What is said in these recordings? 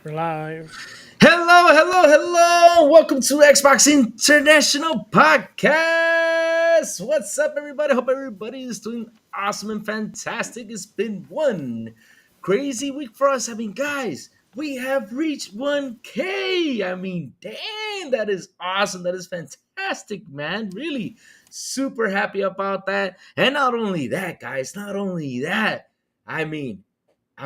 We're live. Hello. Welcome to Xbox International Podcast. What's up, everybody? Hope everybody is doing awesome and fantastic. It's been one crazy week for us. Guys, we have reached 1K. Dang, that is awesome. That is fantastic, man. Really super happy about that. And not only that, guys, I'm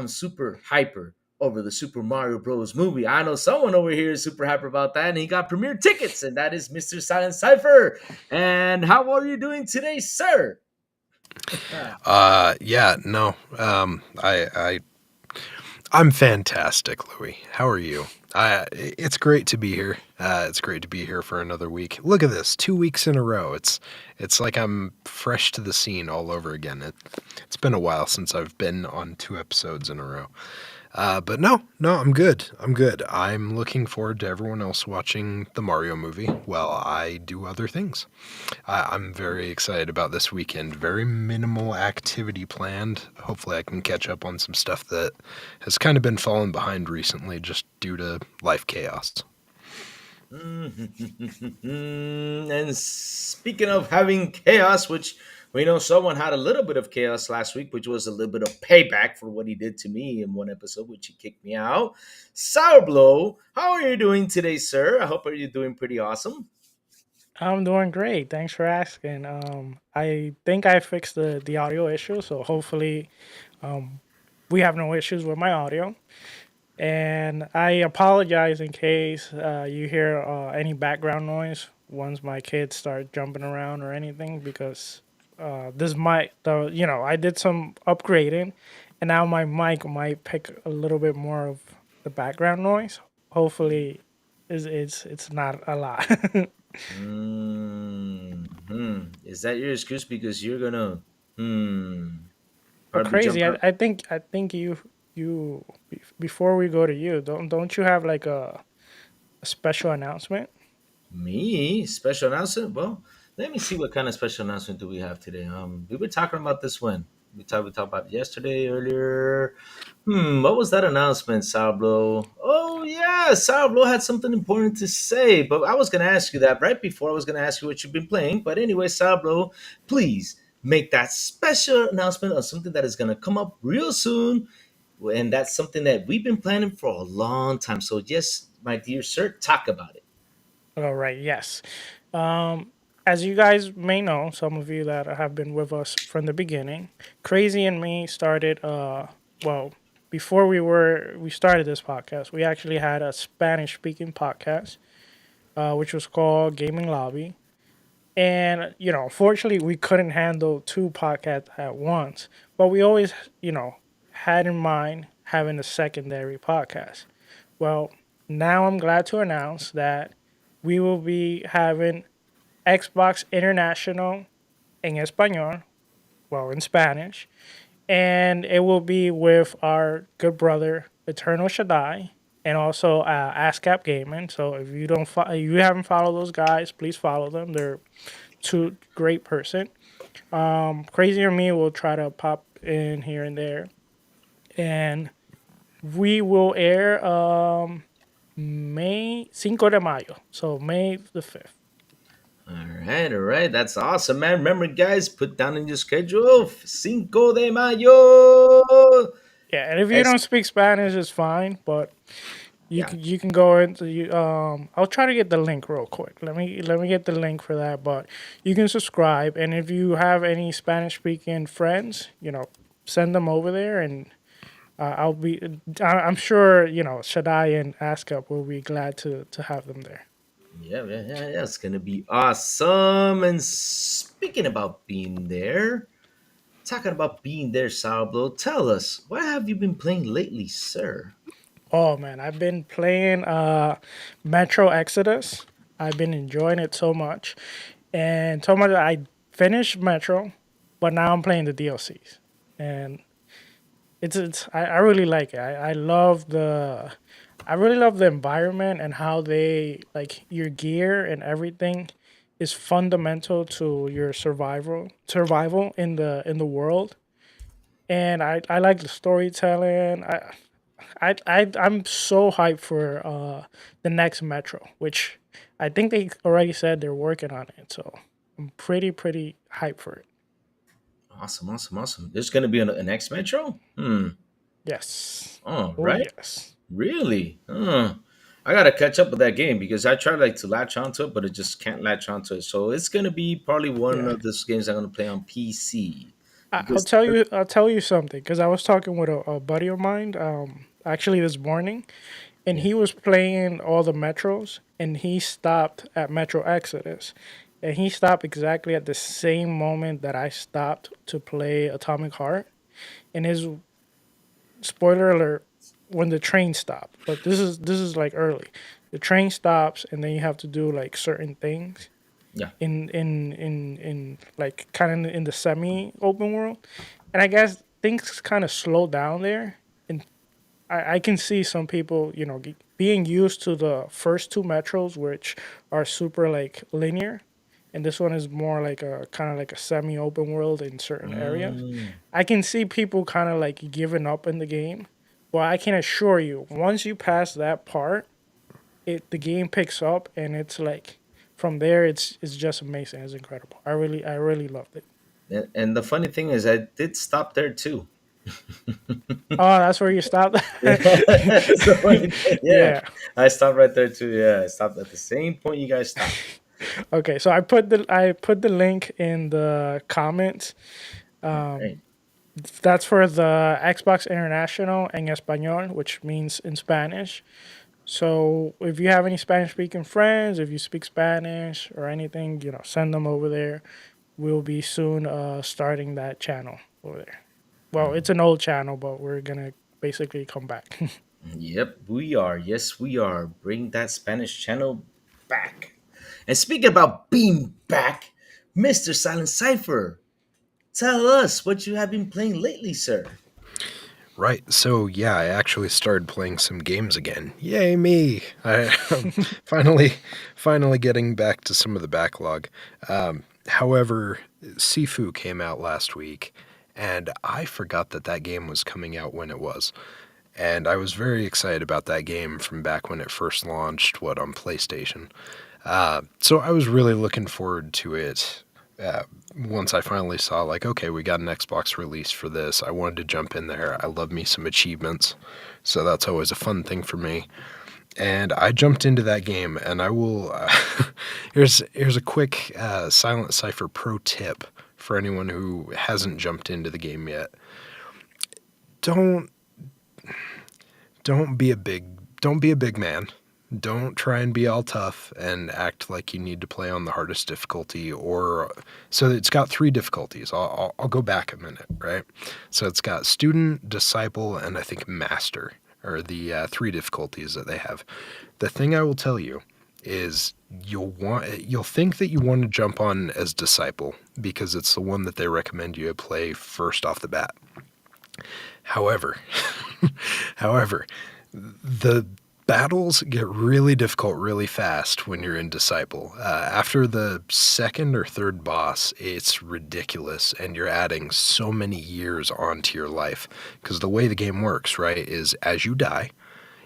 super hyper over the Super Mario Bros. Movie. I know someone over here is super hyper about that, and he got premiere tickets, and that is Mr. Silent Cypher. And how are you doing today, sir? I'm fantastic, Louis. How are you? It's great to be here. It's great to be here for another week. Look at this, 2 weeks in a row. It's like I'm fresh to the scene all over again. It's been a while since I've been on 2 episodes in a row. But no, I'm good. I'm looking forward to everyone else watching the Mario movie while I do other things. I'm very excited about this weekend. Very minimal activity planned. Hopefully I can catch up on some stuff that has kind of been falling behind recently just due to life chaos. And speaking of having chaos, which we know someone had a little bit of chaos last week, which was a little bit of payback for what he did to me in one episode, which he kicked me out. Sourblow, how are you doing today, sir? I hope you're doing pretty awesome. I'm doing great. Thanks for asking. I think I fixed the audio issue, so hopefully we have no issues with my audio. And I apologize in case you hear any background noise once my kids start jumping around or anything, because I did some upgrading, and now my mic might pick a little bit more of the background noise. Hopefully, it's not a lot. Is that your excuse because you're gonna But probably crazy, jump out? I think before we go to you, don't you have like a special announcement? Me? Special announcement? Well, let me see what kind of special announcement do we have today. We were talking about this one. We talked about it yesterday, earlier. What was that announcement, Sourblow? Oh yeah, Sourblow had something important to say, but I was gonna ask you that right before. I was gonna ask you what you've been playing. But anyway, Sourblow, please make that special announcement of something that is gonna come up real soon. And that's something that we've been planning for a long time. So yes, my dear sir, talk about it. All right, yes. Um, as you guys may know, some of you that have been with us from the beginning, Crazy and me started. Well, before we started this podcast, we actually had a Spanish speaking podcast, which was called Gaming Lobby. And unfortunately, we couldn't handle 2 podcasts at once, but we always had in mind having a secondary podcast. Well, now I'm glad to announce that we will be having Xbox International en español, well, in Spanish, and it will be with our good brother Eternal Shaddai and also ASCAP Gaming. So if you haven't followed those guys, please follow them. They're 2 great person. Crazy or me will try to pop in here and there, and we will air May Cinco de Mayo, so May the 5th. All right. That's awesome, man. Remember, guys, put down in your schedule Cinco de Mayo. Yeah, and if you Ex- don't speak Spanish, it's fine, but yeah. you can go into I'll try to get the link real quick. Let me get the link for that, but you can subscribe, and if you have any Spanish speaking friends, send them over there, and I'm sure Shaddai and Ask Up will be glad to have them there. Yeah. It's gonna be awesome. And speaking about being there, talking about being there, Sourblow, tell us what have you been playing lately, sir? Oh man, I've been playing Metro Exodus. I've been enjoying it so much, and so much that I finished Metro, but now I'm playing the DLCs, and I really like it. I really love the environment and how they like your gear and everything is fundamental to your survival in the world. And I like the storytelling. I'm so hyped for the next Metro, which I think they already said they're working on it. So I'm pretty hyped for it. Awesome. There's gonna be an X Metro. Yes. Oh, Oh right. yes. Really? I gotta catch up with that game because I tried like to latch onto it, but it just can't latch onto it. So it's gonna be probably one Yeah. of those games I'm gonna play on PC I'll because tell you. I'll tell you something because I was talking with a buddy of mine. Actually this morning, and yeah, he was playing all the metros, and he stopped at Metro Exodus, and he stopped exactly at the same moment that I stopped to play Atomic Heart. And his spoiler alert, when the train stopped, but this is like early. The train stops, and then you have to do like certain things yeah. in like kind of in the semi open world, and I guess things kind of slow down there. And I can see some people, being used to the first two metros, which are super like linear, and this one is more like a kind of like a semi open world in certain areas. Mm. I can see people kind of like giving up in the game. Well, I can assure you, once you pass that part, the game picks up, and it's like from there it's just amazing. It's incredible. I really loved it. And the funny thing is, I did stop there too. Oh, that's where you stopped. That's the funny thing. Yeah, Yeah. I stopped right there too. Yeah, I stopped at the same point you guys stopped. Okay, so I put the link in the comments. All right. That's for the Xbox International en español, which means in Spanish. So if you have any Spanish speaking friends, if you speak Spanish or anything, send them over there. We'll be soon starting that channel over there. Well, it's an old channel, but we're gonna basically come back. Yep, we are. Yes, we are. Bring that Spanish channel back. And speaking about being back, Mr. Silent Cypher, tell us what you have been playing lately, sir. Right. So yeah, I actually started playing some games again. Yay me! I'm finally getting back to some of the backlog. However, Sifu came out last week, and I forgot that game was coming out when it was. And I was very excited about that game from back when it first launched, on PlayStation. So I was really looking forward to it. Once I finally saw, like, okay, we got an Xbox release for this, I wanted to jump in there. I love me some achievements, so that's always a fun thing for me. And I jumped into that game, and I will. Here's a quick Silent Cypher pro tip for anyone who hasn't jumped into the game yet. Don't don't be a big don't be a big man. Don't try and be all tough and act like you need to play on the hardest difficulty. So it's got 3 difficulties. I'll go back a minute, right? So it's got student, disciple, and I think master are the 3 difficulties that they have. The thing I will tell you is you'll think that you want to jump on as disciple because it's the one that they recommend you play first off the bat. However, however, the battles get really difficult really fast when you're in Disciple. After the second or third boss, it's ridiculous, and you're adding so many years onto your life. Because the way the game works, right, is as you die,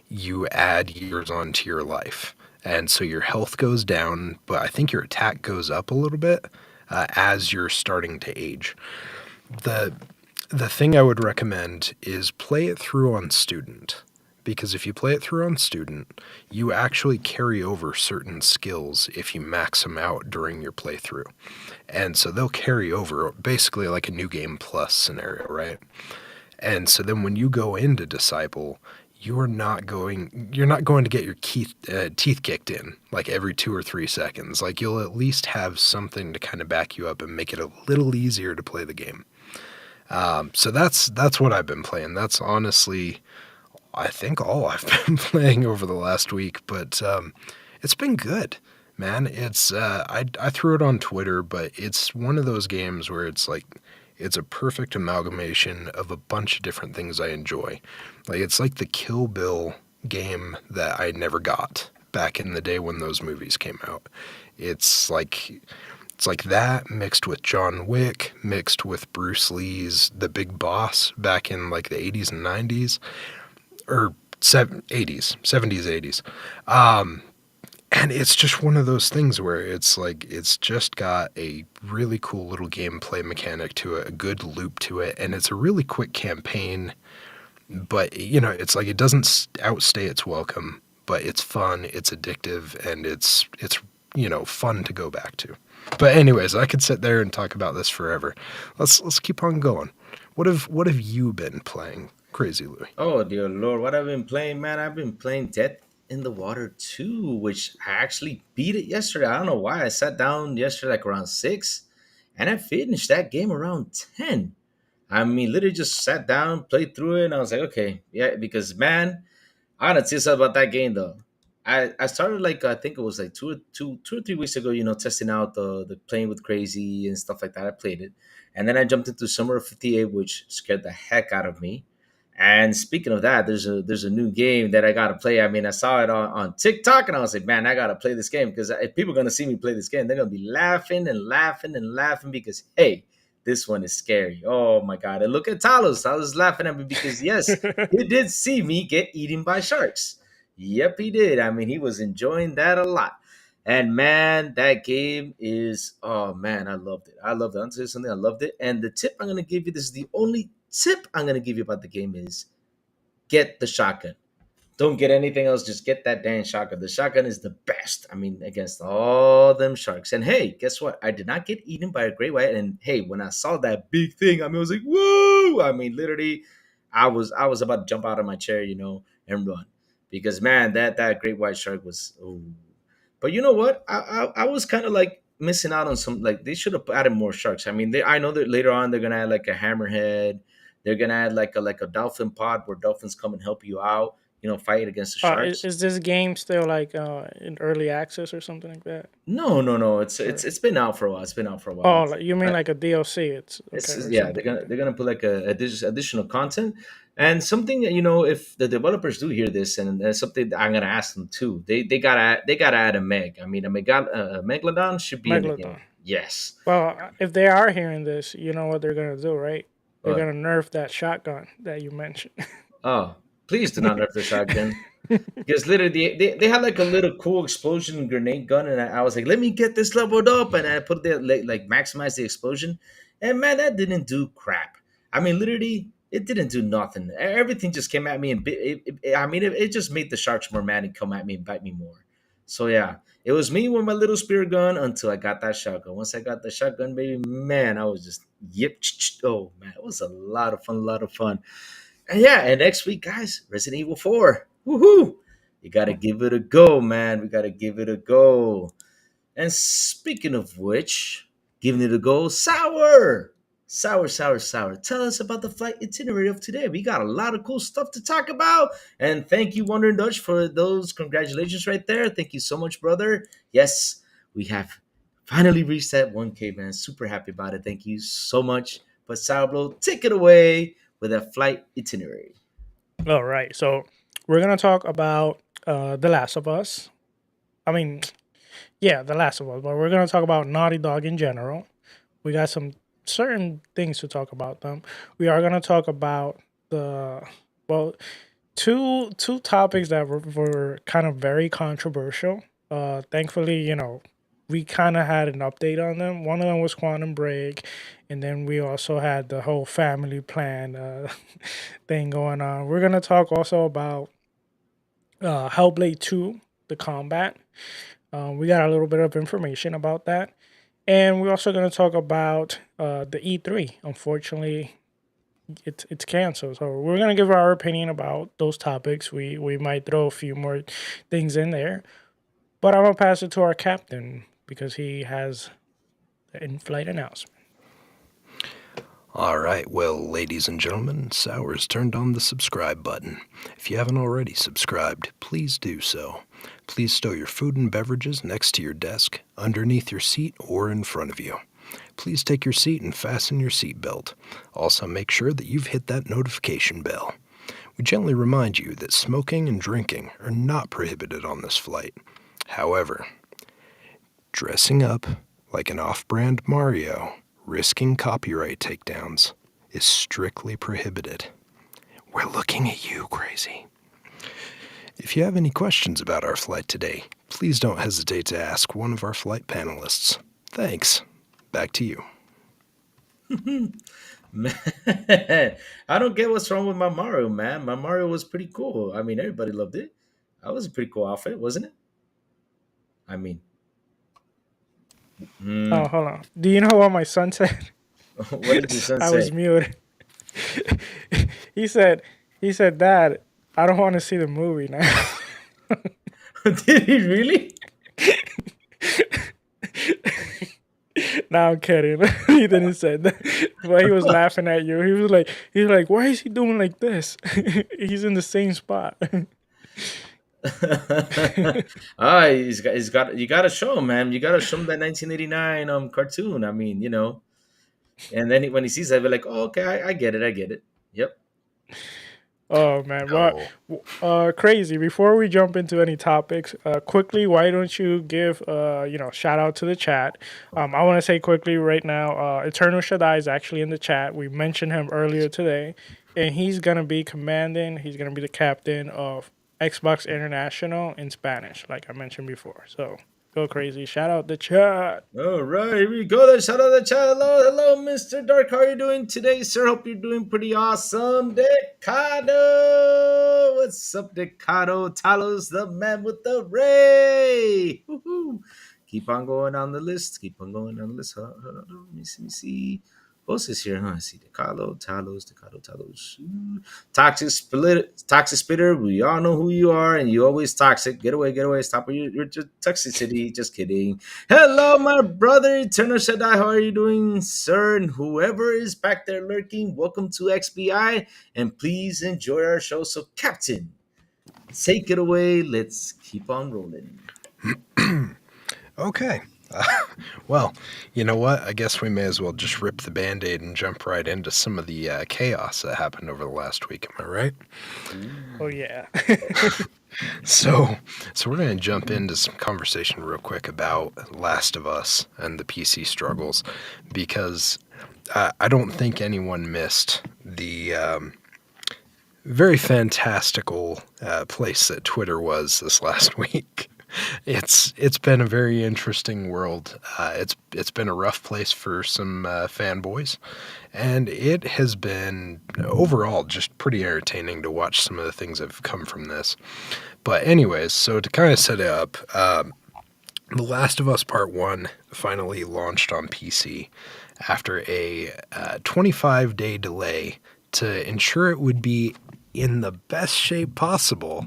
you add years onto your life. And so your health goes down, but I think your attack goes up a little bit as you're starting to age. The the thing I would recommend is play it through on student. Because if you play it through on student, you actually carry over certain skills if you max them out during your playthrough. And so they'll carry over basically like a new game plus scenario, right? And so then when you go into Disciple, you're not going to get your teeth kicked in like every 2 or 3 seconds. Like you'll at least have something to kind of back you up and make it a little easier to play the game. So that's what I've been playing. That's honestly, I think, all I've been playing over the last week. But it's been good, man. It's I threw it on Twitter, but it's one of those games where it's like it's a perfect amalgamation of a bunch of different things I enjoy. Like it's like the Kill Bill game that I never got back in the day when those movies came out. It's like that mixed with John Wick, mixed with Bruce Lee's The Big Boss back in like the 80s and 90s, or 80s, 70s, 80s. And it's just one of those things where it's like it's just got a really cool little gameplay mechanic to it, a good loop to it, and it's a really quick campaign. But you know, it's like it doesn't outstay its welcome, but it's fun, it's addictive, and it's fun to go back to. But anyways, I could sit there and talk about this forever. Let's keep on going. What have you been playing, Crazy Louie? Oh dear Lord, what I've been playing, man. I've been playing Dead in the Water 2, which I actually beat it yesterday. I don't know why. I sat down yesterday like around 6, and I finished that game around 10. I mean, literally just sat down, played through it, and I was like, okay, yeah, because man, I gotta tell you something about that game though. I started like I think it was like 2 or 3 weeks ago, testing out the playing with crazy and stuff like that. I played it. And then I jumped into Summer of 58, which scared the heck out of me. And speaking of that, there's a new game that I gotta play. I mean, I saw it on TikTok and I was like, man, I gotta play this game because if people are gonna see me play this game, they're gonna be laughing and laughing and laughing because hey, this one is scary. Oh my god. And look at Talos. I was laughing at me because yes, he did see me get eaten by sharks. Yep, he did. I mean, he was enjoying that a lot. And man, that game is, oh man, I loved it. I loved it. I'll tell you something, I loved it. And the tip I'm gonna give you, this is the only tip I'm gonna give you about the game is get the shotgun. Don't get anything else. Just get that dang shotgun. The shotgun is the best. I mean, against all them sharks. And hey, guess what? I did not get eaten by a great white. And hey, when I saw that big thing, I mean, I was like, whoa! I mean, literally, I was about to jump out of my chair, and run because man, that great white shark was. Oh. But you know what? I was kind of like missing out on some. Like they should have added more sharks. I mean, I know that later on they're gonna add like a hammerhead. They're gonna add like a dolphin pod where dolphins come and help you out. Fight against the Is, sharks. is this game still like in early access or something like that? No, no, no. It's Or it's it's been out for a while. It's been out for a while. oh, like, you mean like a DLC? It's okay or Yeah. something They're like gonna that. they're gonna put like additional content and something that, if the developers do hear this and something that I'm gonna ask them too. They gotta add a meg. I mean, a megalodon should be in the Megalodon. game. Yes. Well, if they are hearing this, you know what they're gonna do, right? They're But gonna nerf that shotgun that you mentioned. oh, please do not nerf the shotgun. Because literally, they had like a little cool explosion grenade gun, and I was like, let me get this leveled up, and I put the like maximize the explosion, and man, that didn't do crap. I mean, literally, it didn't do nothing. Everything just came at me, and it just made the sharks more mad and come at me and bite me more. So yeah, it was me with my little spear gun until I got that shotgun. Once I got the shotgun, baby, man, I was just yip. Oh man, it was a lot of fun, a lot of fun. And yeah, and next week, guys, Resident Evil 4. Woohoo! You gotta give it a go, man. We gotta give it a go. And speaking of which, giving it a go, Sour! Sour, sour, sour. Tell us about the flight itinerary of today. We got a lot of cool stuff to talk about. And thank you, Wonder and Dutch, for those congratulations right there. Thank you so much, brother. Yes, we have finally reached that 1K, man. Super happy about it. Thank you so much. But Sourblow, take it away with a flight itinerary. All right, so we're gonna talk about The Last of Us. I mean, yeah, The Last of Us, but we're gonna talk about Naughty Dog in general. We got some certain things to talk about them. We are gonna talk about the well, two topics that were kind of very controversial. Thankfully, we kind of had an update on them. One of them was Quantum Break, and then we also had the whole family plan thing going on. We're gonna talk also about Hellblade 2, the combat. We got a little bit of information about that. And we're also going to talk about the E3. Unfortunately, it's canceled. So we're gonna give our opinion about those topics. We might throw a few more things in there, but I'm gonna pass it to our captain because he has the in-flight announcement. All right, well, ladies and gentlemen, Sour's turned on the subscribe button. If you haven't already subscribed, please do so. Please stow your food and beverages next to your desk, underneath your seat, or in front of you. Please take your seat and fasten your seatbelt. Also, make sure that you've hit that notification bell. We gently remind you that smoking and drinking are not prohibited on this flight. However, dressing up like an off-brand Mario, risking copyright takedowns, is strictly prohibited. We're looking at you, Crazy. If you have any questions about our flight today, please don't hesitate to ask one of our flight panelists. Thanks. Back to you. Man, I don't get what's wrong with my Mario, man. My Mario was pretty cool. I mean, everybody loved it. That was a pretty cool outfit, wasn't it? I mean, Oh, hold on. Do you know what my son said? what did your son I was say? muted. he said, Dad, I don't want to see the movie now. Did he really? No, I'm kidding. He didn't say that, but he was laughing at you. He was like, why is he doing like this? He's in the same spot. He's got. You got to show him, man. You got to show him that 1989 cartoon. I mean, and then when he sees that, he'll be like, "Oh, okay, I get it. I get it." Yep. Oh man, No. what? Crazy. Before we jump into any topics, quickly, why don't you give shout out to the chat? I want to say quickly right now, Eternal Shaddai is actually in the chat. We mentioned him earlier today, and he's gonna be commanding. He's gonna be the captain of Xbox International in Spanish, like I mentioned before. So go crazy. Shout out the chat. All right, here we go. Then shout out to the chat. Hello, Mr. Dark. How are you doing today, sir? Hope you're doing pretty awesome. Decado, what's up, Decado? Talos, the man with the ray. Woo-hoo. Keep on going on the list. Keep on going on the list. Let me see. Boss is here, huh? I see Decado, Talos. Ooh. Toxic Spitter. We all know who you are, and you always toxic. Get away. Stop with your toxicity. Just kidding. Hello, my brother, Eternal Shaddai. How are you doing, sir? And whoever is back there lurking, welcome to XBI, and please enjoy our show. So, Captain, take it away. Let's keep on rolling. Okay. Well, you know what? I guess we may as well just rip the Band-Aid and jump right into some of the chaos that happened over the last week. Am I right? Oh yeah. So we're going to jump into some conversation real quick about Last of Us and the PC struggles, because I don't think anyone missed the very fantastical place that Twitter was this last week. It's been a very interesting world. It's been a rough place for some fanboys, and it has been overall just pretty entertaining to watch some of the things that have come from this. But anyways, so to kind of set it up, The Last of Us Part 1 finally launched on PC after a 25-day delay to ensure it would be in the best shape possible.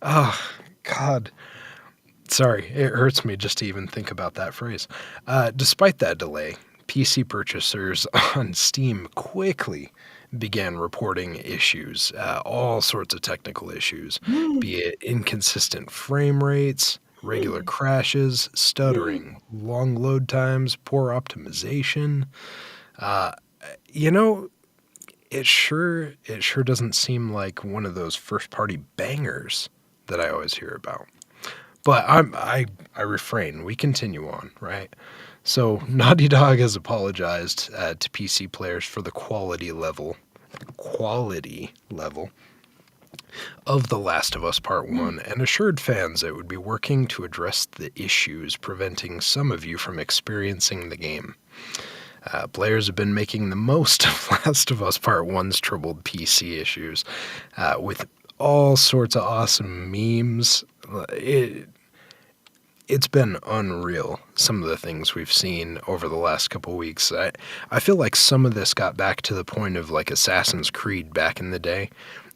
Oh, God. Sorry, it hurts me just to even think about that phrase. Despite that delay, PC purchasers on Steam quickly began reporting issues, all sorts of technical issues, be it inconsistent frame rates, regular crashes, stuttering, long load times, poor optimization. It sure doesn't seem like one of those first-party bangers that I always hear about. But I refrain. We continue on, right? So Naughty Dog has apologized to PC players for the quality level of The Last of Us Part 1 and assured fans that it would be working to address the issues preventing some of you from experiencing the game. Players have been making the most of Last of Us Part 1's troubled PC issues with all sorts of awesome memes. it's been unreal, some of the things we've seen over the last couple weeks. I feel like some of this got back to the point of like Assassin's Creed back in the day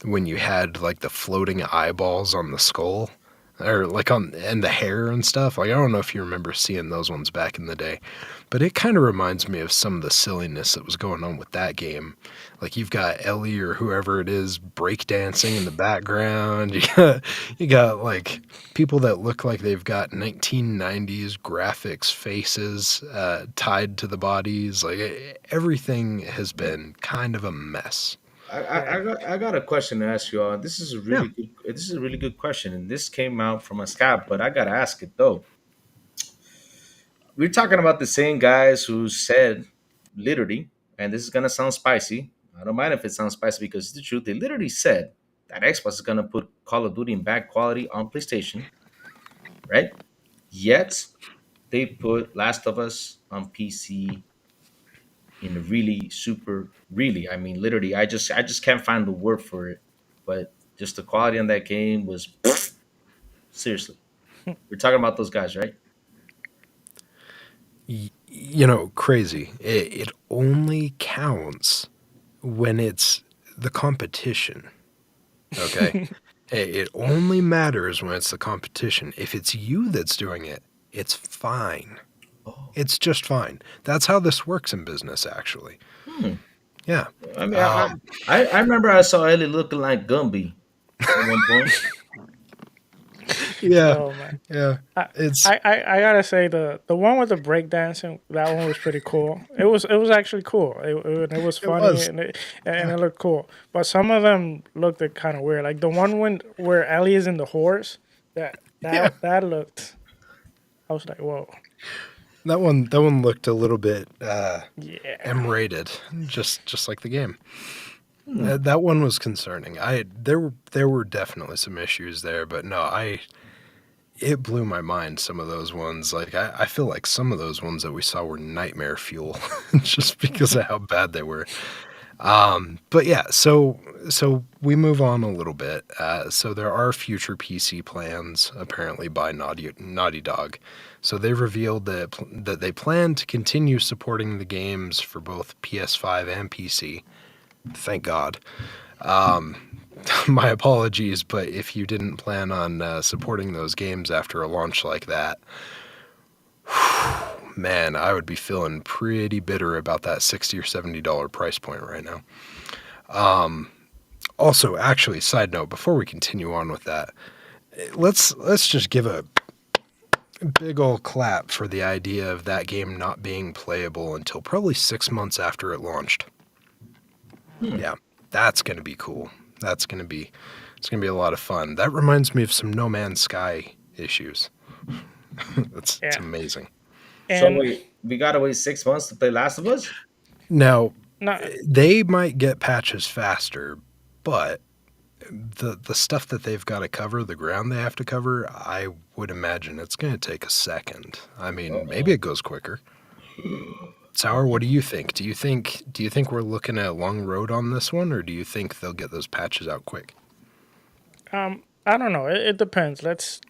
when you had like the floating eyeballs on the skull or like on and the hair and stuff. Like I don't know if you remember seeing those ones back in the day, but it kind of reminds me of some of the silliness that was going on with that game. Like you've got Ellie or whoever it is breakdancing in the background. You got like people that look like they've got 1990s graphics faces tied to the bodies. Like everything has been kind of a mess. Yeah. I got a question to ask you all. This is a Yeah. really good. This is a really good question, and this came out from a scab, but I gotta ask it though. We're talking about the same guys who said, literally, and this is gonna sound spicy. I don't mind if it sounds spicy because it's the truth. They literally said that Xbox is gonna put Call of Duty in bad quality on PlayStation, right? Yet they put Last of Us on PC in really super really. I mean, literally, I just can't find the word for it, but just the quality on that game was seriously. We're talking about those guys, right? Crazy. It only counts when it's the competition. Okay. It only matters when it's the competition. If it's you that's doing it, it's fine. Oh, It's just fine. That's how this works in business, actually. hmm. Yeah. I mean, Um, I remember I saw Ellie looking like Gumby at one point. yeah. Oh man. Yeah. I, It's, I gotta say the one with the breakdancing, that one was pretty cool. It was actually cool. It was it funny was. and it looked cool. But some of them looked kind of weird. Like the one where Ellie is in the horse. That Yeah. that looked. I was like, whoa, That one looked a little bit yeah. M-rated, just like the game. Hmm. That one was concerning. There were definitely some issues there, but no, it blew my mind. Some of those ones, like I feel like some of those ones that we saw were nightmare fuel, just because of how bad they were. But yeah, so we move on a little bit. So there are future PC plans apparently by Naughty Dog. So they revealed that they plan to continue supporting the games for both PS5 and PC. Thank God. My apologies, but if you didn't plan on supporting those games after a launch like that, man, I would be feeling pretty bitter about that $60 or $70 price point right now. Also, actually, side note, before we continue on with that, let's just give a big old clap for the idea of that game not being playable until probably 6 months after it launched. Hmm. Yeah, that's gonna be cool. It's gonna be a lot of fun. That reminds me of some No Man's Sky issues. It's Yeah. amazing. So And wait, we gotta wait 6 months to play Last of Us? Now, not they might get patches faster, but the stuff that they've got to cover, the ground they have to cover, I would imagine it's going to take a second. I mean, maybe Uh-oh. it goes quicker. Sour, what do you think? Do you think we're looking at a long road on this one, or do you think they'll get those patches out quick? I don't know. It depends. Let's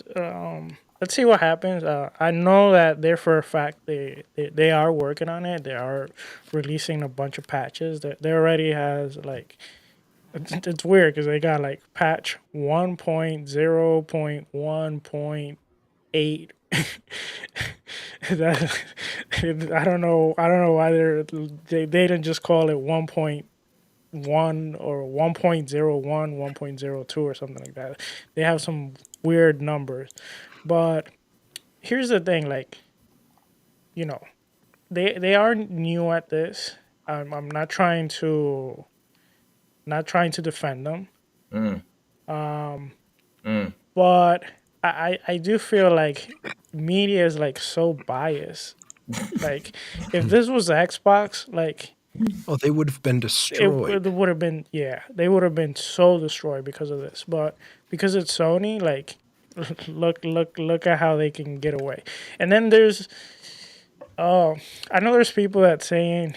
see what happens. I know that they're for a fact they are working on it. They are releasing a bunch of patches. That they already has like it's weird because they got like patch 1.0.1.8. That I don't know why they didn't just call it 1.1 or 1.01, 1.02 or something like that. They have some weird numbers. But here's the thing, like, you know, they are new at this. I'm not trying to defend them. Mm, mm. But I do feel like media is like so biased. Like if this was Xbox, like Oh, they would have been it destroyed. would have been, yeah, they would have been so destroyed because of this. But because it's Sony, like look at how they can get away. And then there's I know there's people that saying,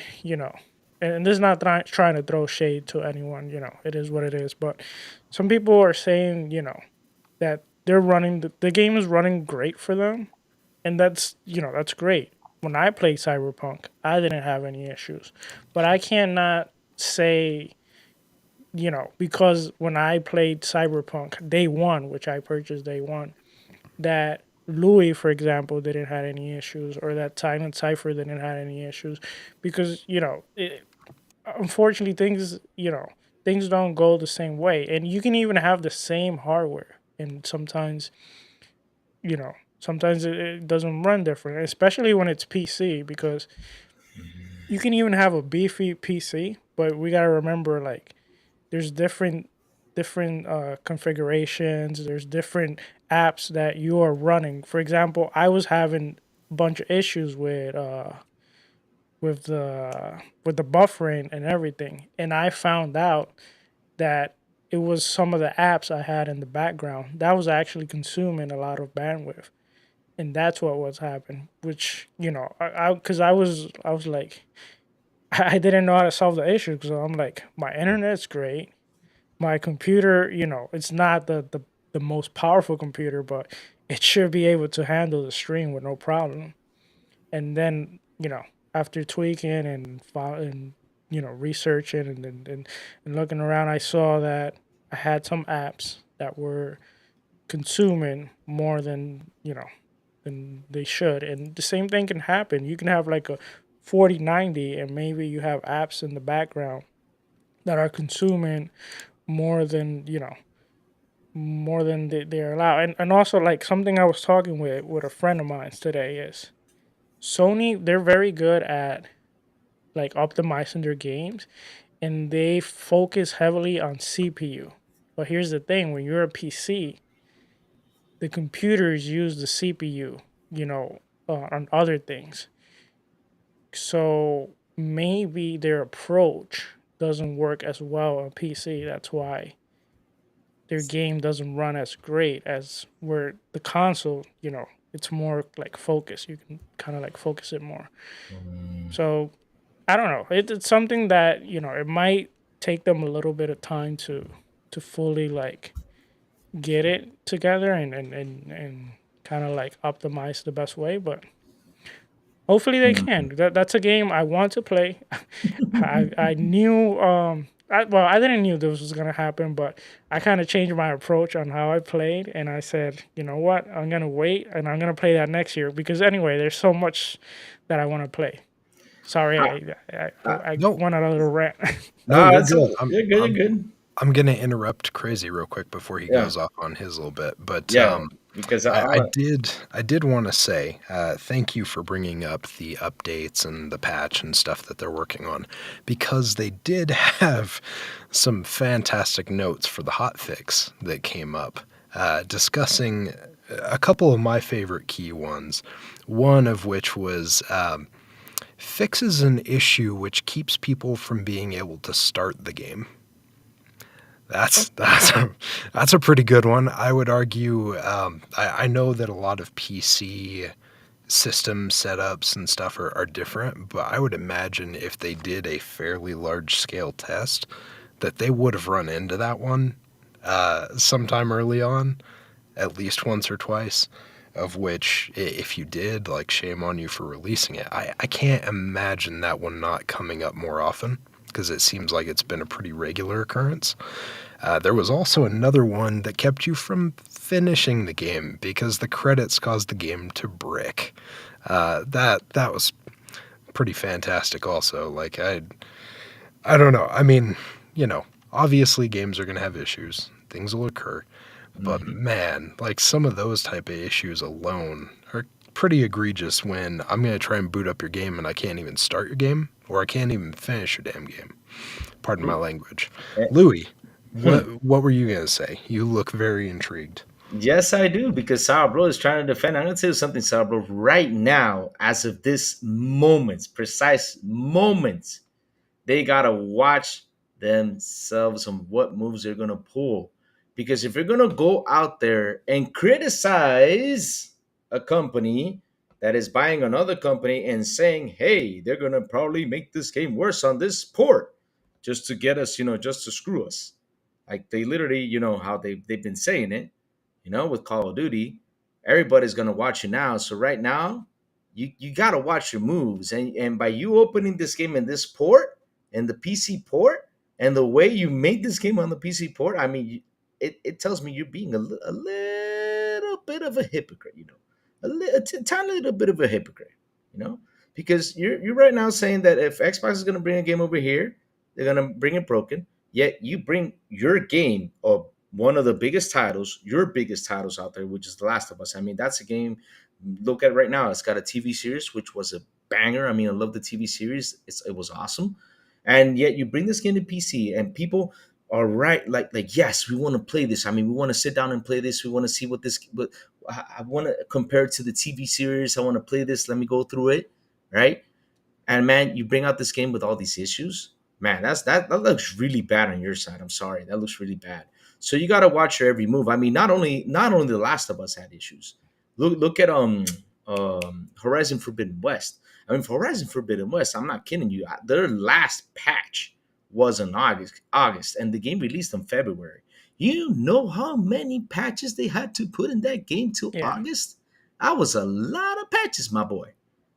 and this is not trying to throw shade to anyone, it is what it is, but some people are saying, that they're running the game is running great for them, and that's great. When I played Cyberpunk, I didn't have any issues, but I cannot say because when I played Cyberpunk day one, which I purchased day one, that Louis, for example, didn't have any issues, or that Silent Cypher didn't have any issues, because unfortunately things don't go the same way, and you can even have the same hardware, and sometimes it doesn't run different, especially when it's PC, because you can even have a beefy PC, but we gotta remember, like, there's different configurations. There's different apps that you are running. For example, I was having a bunch of issues with the buffering and everything, and I found out that it was some of the apps I had in the background that was actually consuming a lot of bandwidth, and that's what was happening. Which because I was like, I didn't know how to solve the issue, because I'm like, my internet's great, my computer, it's not the most powerful computer, but it should be able to handle the stream with no problem. And then, after tweaking and researching and looking around, I saw that I had some apps that were consuming more than they should. And the same thing can happen. You can have like a 4090, and maybe you have apps in the background that are consuming more than they're allowed. And also, like, something I was talking with a friend of mine today is Sony. They're very good at, like, optimizing their games, and they focus heavily on CPU. But here's the thing: when you're a PC, the computers use the CPU, on other things. So maybe their approach doesn't work as well on PC. That's why their game doesn't run as great as where the console, it's more like focus. You can kind of like focus it more. Mm. So I don't know. It's something that, it might take them a little bit of time to fully, like, get it together and kind of like optimize the best way, but hopefully they can. Mhm. That's a game I want to play. I knew I didn't knew this was gonna happen, but I kind of changed my approach on how I played, and I said, you know what, I'm gonna wait and I'm gonna play that next year, because anyway, there's so much that I want to play. Sorry, Ah, ah, I No, went on a little rant. no, you're it's good. okay. You're good. You're good. I'm gonna interrupt Crazy real quick before he Yeah. goes off on his little bit, but Yeah. Because I did want to say thank you for bringing up the updates and the patch and stuff that they're working on, because they did have some fantastic notes for the hot fix that came up, discussing a couple of my favorite key ones. One of which was fixes an issue which keeps people from being able to start the game. That's a pretty good one. I would argue. I know that a lot of PC system setups and stuff are different, but I would imagine if they did a fairly large scale test, that they would have run into that one sometime early on, at least once or twice. Of which, if you did, like, shame on you for releasing it. I can't imagine that one not coming up more often, because it seems like it's been a pretty regular occurrence. There was also another one that kept you from finishing the game because the credits caused the game to brick. That was pretty fantastic. Also, like, I don't know. I mean, obviously games are gonna have issues. Things will occur, but Mhm. man, like, some of those type of issues alone are pretty egregious. When I'm gonna try and boot up your game and I can't even start your game, or I can't even finish your damn game. Pardon my language. Eh, Louis, what hmm. what were you gonna say? You look very intrigued. Yes, I do, because Sourblow is trying to defend. I'm going to tell you something, Sourblow. Right now, as of this moment, precise moments, they got to watch themselves on what moves they're going to pull. Because if you're going to go out there and criticize a company that is buying another company and saying, hey, they're going to probably make this game worse on this port just to get us, just to screw us. Like, they literally, how they've been saying it, with Call of Duty. everybody's gonna watch you now. So right now, you gotta watch your moves. And by you opening this game in this port and the PC port and the way you made this game on the PC port, I mean, it tells me you're being a little bit of a hypocrite, a tiny little bit of a hypocrite, because you're right now saying that if Xbox is gonna bring a game over here, they're gonna bring it broken. Yet you bring your game of one of the biggest titles, your biggest titles out there, which is The Last of Us. I mean, that's a game. Look at it right now. It's got a TV series, which was a banger. I mean, I love the TV series. It was awesome. And yet you bring this game to PC, and people are right, like yes, we want to play this. I mean, we want to sit down and play this. We want to see what this. But I want to compare it to the TV series. I want to play this. Let me go through it, right? And man, you bring out this game with all these issues. Man, that looks really bad on your side. I'm sorry, that looks really bad. So you got to watch your every move. I mean, not only The Last of Us had issues. Look at Horizon Forbidden West. I mean, for Horizon Forbidden West, I'm not kidding you. Their last patch was in August, and the game released in February. You know how many patches they had to put in that game till Yeah. August? That was a lot of patches, my boy.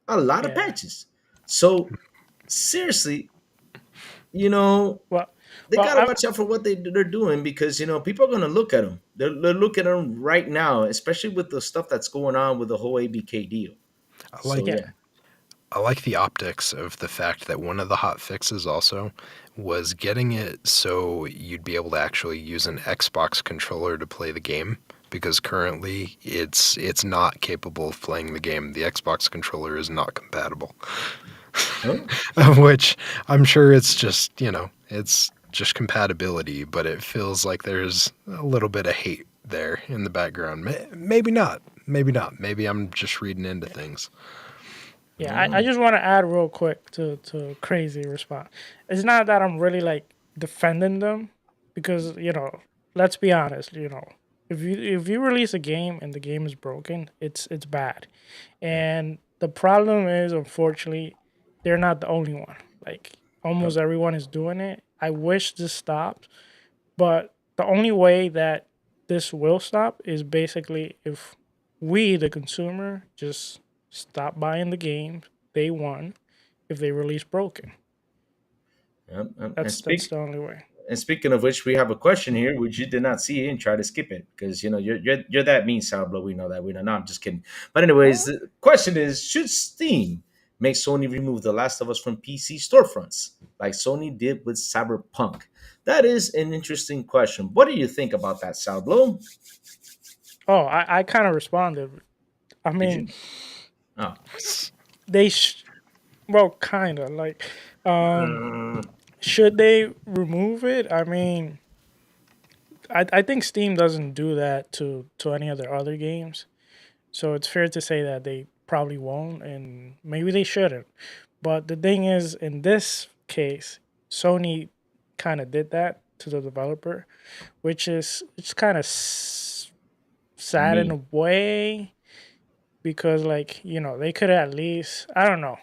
A lot of Yeah. patches. So seriously, Well, they well, gotta watch out for what they're doing, because people are gonna look at them. They're looking at them right now, especially with the stuff that's going on with the whole ABK deal. I So like yeah. yeah, I like the optics of the fact that one of the hot fixes also was getting it so you'd be able to actually use an Xbox controller to play the game, because currently it's not capable of playing the game. The Xbox controller is not compatible. Huh? Which I'm sure it's just, it's just compatibility, but it feels like there's a little bit of hate there in the background. Maybe not. Maybe not. Maybe I'm just reading into things. Yeah, I just want to add real quick to crazy response. It's not that I'm really like defending them, because let's be honest. If you release a game and the game is broken, it's bad, and the problem is, unfortunately, they're not the only one. Like almost everyone is doing it. I wish this stopped, but the only way that this will stop is basically if we, the consumer, just stop buying the games they want if they release broken. Yep. And That's the only way. speaking of which, we have a question here, which you did not see and try to skip it because you're that mean, Sourblow. We know that. We know. No, I'm just kidding. But anyways, the question is: should Steam make Sony remove The Last of Us from PC storefronts like Sony did with Cyberpunk? That is an interesting question. What do you think about that, Sourblow? Oh, I kind of responded. I Did mean, you? Oh. they well, kind of like, Uh, should they remove it? I mean, I think Steam doesn't do that to any of their other games, so it's fair to say that they probably won't, and maybe they shouldn't. But the thing is, in this case, Sony kind of did that to the developer, which is it's kind of sad in me. a way, because like they could at least, I don't know,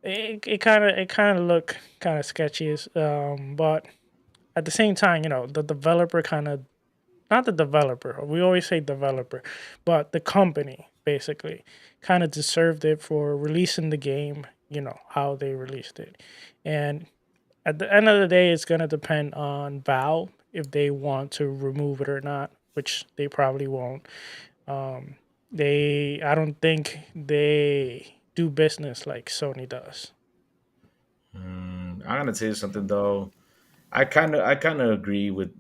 it kind of looked kind of sketchy, but at the same time, the developer kind of, not the developer, we always say developer, but the company basically kind of deserved it for releasing the game, how they released it. And at the end of the day, it's going to depend on Valve if they want to remove it or not, which they probably won't. I don't think they do business like Sony does. I'm gonna tell you something though. I kind of agree with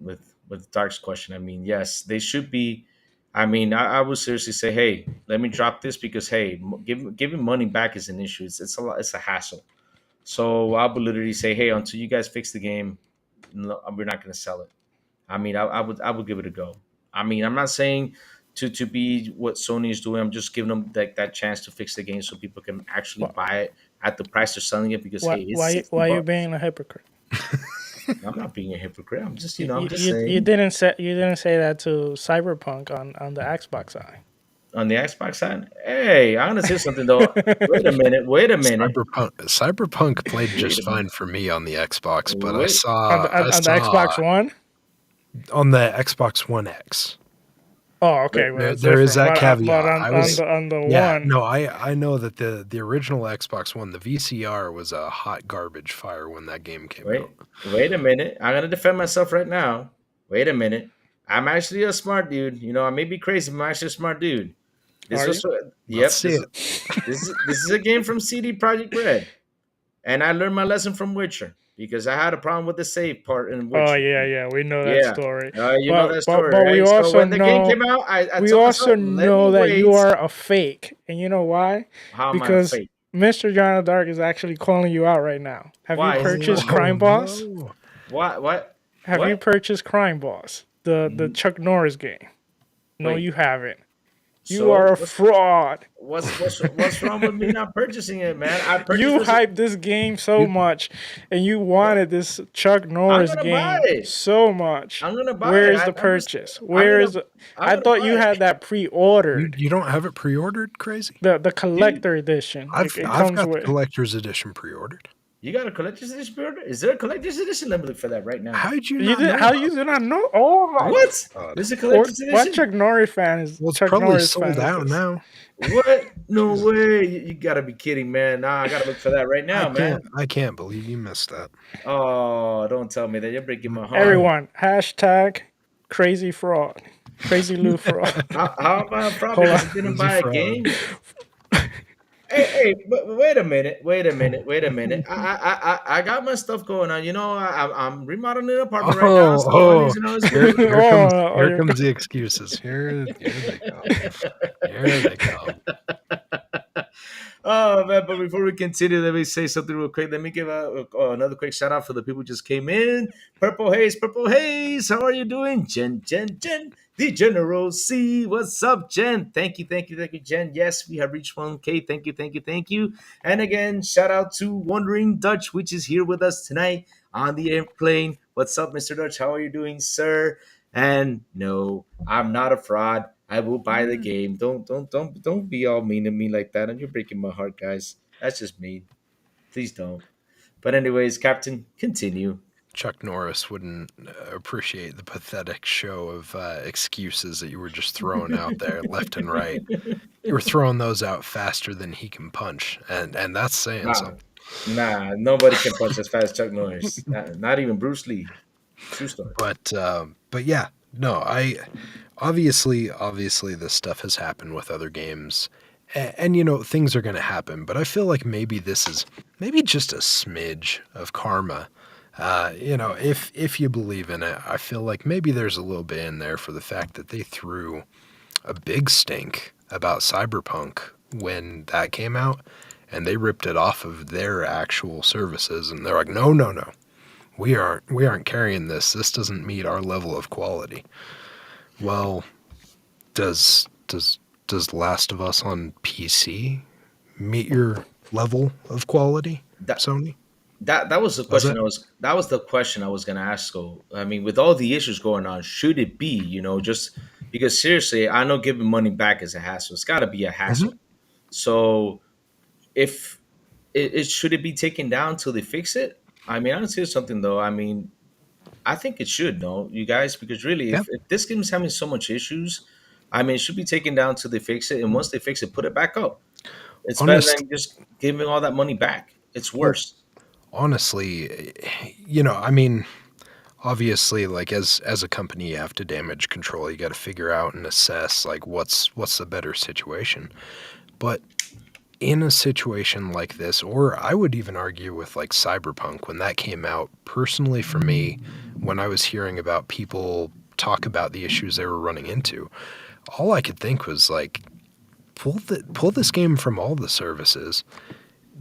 Dark's question. I mean, yes, they should be. I mean, I would seriously say, hey, let me drop this because hey, giving money back is an issue. It's a lot. It's a hassle. So I would literally say, hey, until you guys fix the game, no, we're not gonna sell it. I mean, I would give it a go. I mean, I'm not saying to be what Sony is doing. I'm just giving them that chance to fix the game so people can actually Why buy it at the price they're selling it because hey, it's 60 why you bucks. being a hypocrite? I'm not being a hypocrite. I'm just, You, I'm you, just you you saying. didn't say that to Cyberpunk on the Xbox side. On the Xbox side, hey, I'm gonna say something though. Wait a minute. Wait a minute. Cyberpunk played Wait just a minute. fine for me on the Xbox, but I Wait. saw I On the saw Xbox One. on the Xbox One X. Oh, okay, well There, that's there is different. that But caveat. on the Yeah, one, no, I know that the original Xbox One, the VCR, was a hot garbage fire when that game came out. Wait a minute. I'm gonna defend myself right now. Wait a minute. I'm actually a smart dude. You know, I may be crazy, but I'm actually a smart dude. This are you? was Let's yep. see it. This is a game from CD Projekt Red, and I learned my lesson from Witcher because I had a problem with the save part in Oh Witcher. yeah, yeah, we know that Yeah, story. you know that story, But we right? So also when the game know came out, I told myself, let me that you wait. are a fake, and you know why? How am I a Because fake? Mr. John Dark is actually calling you out right now. Have you Why is he purchased calling me Oh out? Crime Boss? no! What? Have you What? purchased Crime Boss, the Chuck Norris game? No, Wait. you haven't. You So are a fraud. what's wrong with me not purchasing it, man? I purchased You this. hyped this game so much, and you wanted this Chuck I'm Norris gonna buy game it. so much. I'm gonna buy Where it. is the I'm just. purchase? I'm Where gonna. is? I'm I gonna thought buy you it, had that You pre-ordered. you don't have it pre-ordered, crazy? The dude. collector edition. It I've comes got the with. collector's edition pre-ordered. You got a collector's edition pre-order? Is there a collector's edition? Let me look for that right now. How did you You not did know how about you did not know? Oh my What? God? There's a collector's What edition? Chuck Norris fan is Well, it's Chuck probably Norris sold fan is out this? now. What? No way! You gotta be kidding, man. Nah, I gotta look for that right now, man. I can't believe you missed that. Oh, don't tell me that. You're breaking my heart. Everyone, hashtag crazy fraud. Crazy Lou fraud. How am I a fraud Hold because on. I didn't Crazy buy a fraud. game? Hey, but wait a minute, wait a minute, wait a minute. I got my stuff going on. You know, I'm remodeling an apartment right now, so Oh, you know it's here, good. here comes the excuses. Here they come. Here they come. Oh man! But before we continue, let me say something real quick. Let me give another quick shout out for the people who just came in. Purple Haze. How are you doing, Jen? The General C. What's up, Jen? Thank you, Jen. Yes, we have reached 1K. Thank you. And again, shout out to Wandering Dutch, which is here with us tonight on the airplane. What's up, Mr. Dutch? How are you doing, sir? And no, I'm not a fraud. I will buy the game. Don't be all mean to me like that. And you're breaking my heart, guys. That's just mean. Please don't. But anyways, Captain, continue. Chuck Norris wouldn't appreciate the pathetic show of excuses that you were just throwing out there left and right. You were throwing those out faster than he can punch, and that's saying something. Nah, nobody can punch as fast as Chuck Norris. Not even Bruce Lee. True story. But yeah, no, I obviously this stuff has happened with other games, and you know things are going to happen. But I feel like maybe this is maybe just a smidge of karma. You know, if you believe in it, I feel like maybe there's a little bit in there for the fact that they threw a big stink about Cyberpunk when that came out, and they ripped it off of their actual services, and they're like, no. We aren't carrying this. This doesn't meet our level of quality. Well, does Last of Us on PC meet your level of quality, Sony? That was the question that was the question I was gonna ask. So I mean, with all the issues going on, should it be, just because seriously, I know giving money back is a hassle. It's gotta be a hassle. So if it should it be taken down till they fix it? I mean, I'll tell you something though. I mean, I think it should, no, you guys, because really, Yeah. if this game is having so much issues, I mean, it should be taken down till they fix it. And once they fix it, put it back up. It's better Honest, than just giving all that money back. It's worse. honestly, you know, I mean, obviously, like as a company, you have to damage control. You got to figure out and assess like what's the better situation. But in a situation like this, or I would even argue with like Cyberpunk when that came out, personally for me, when I was hearing about people talk about the issues they were running into, all I could think was like, pull this game from all the services,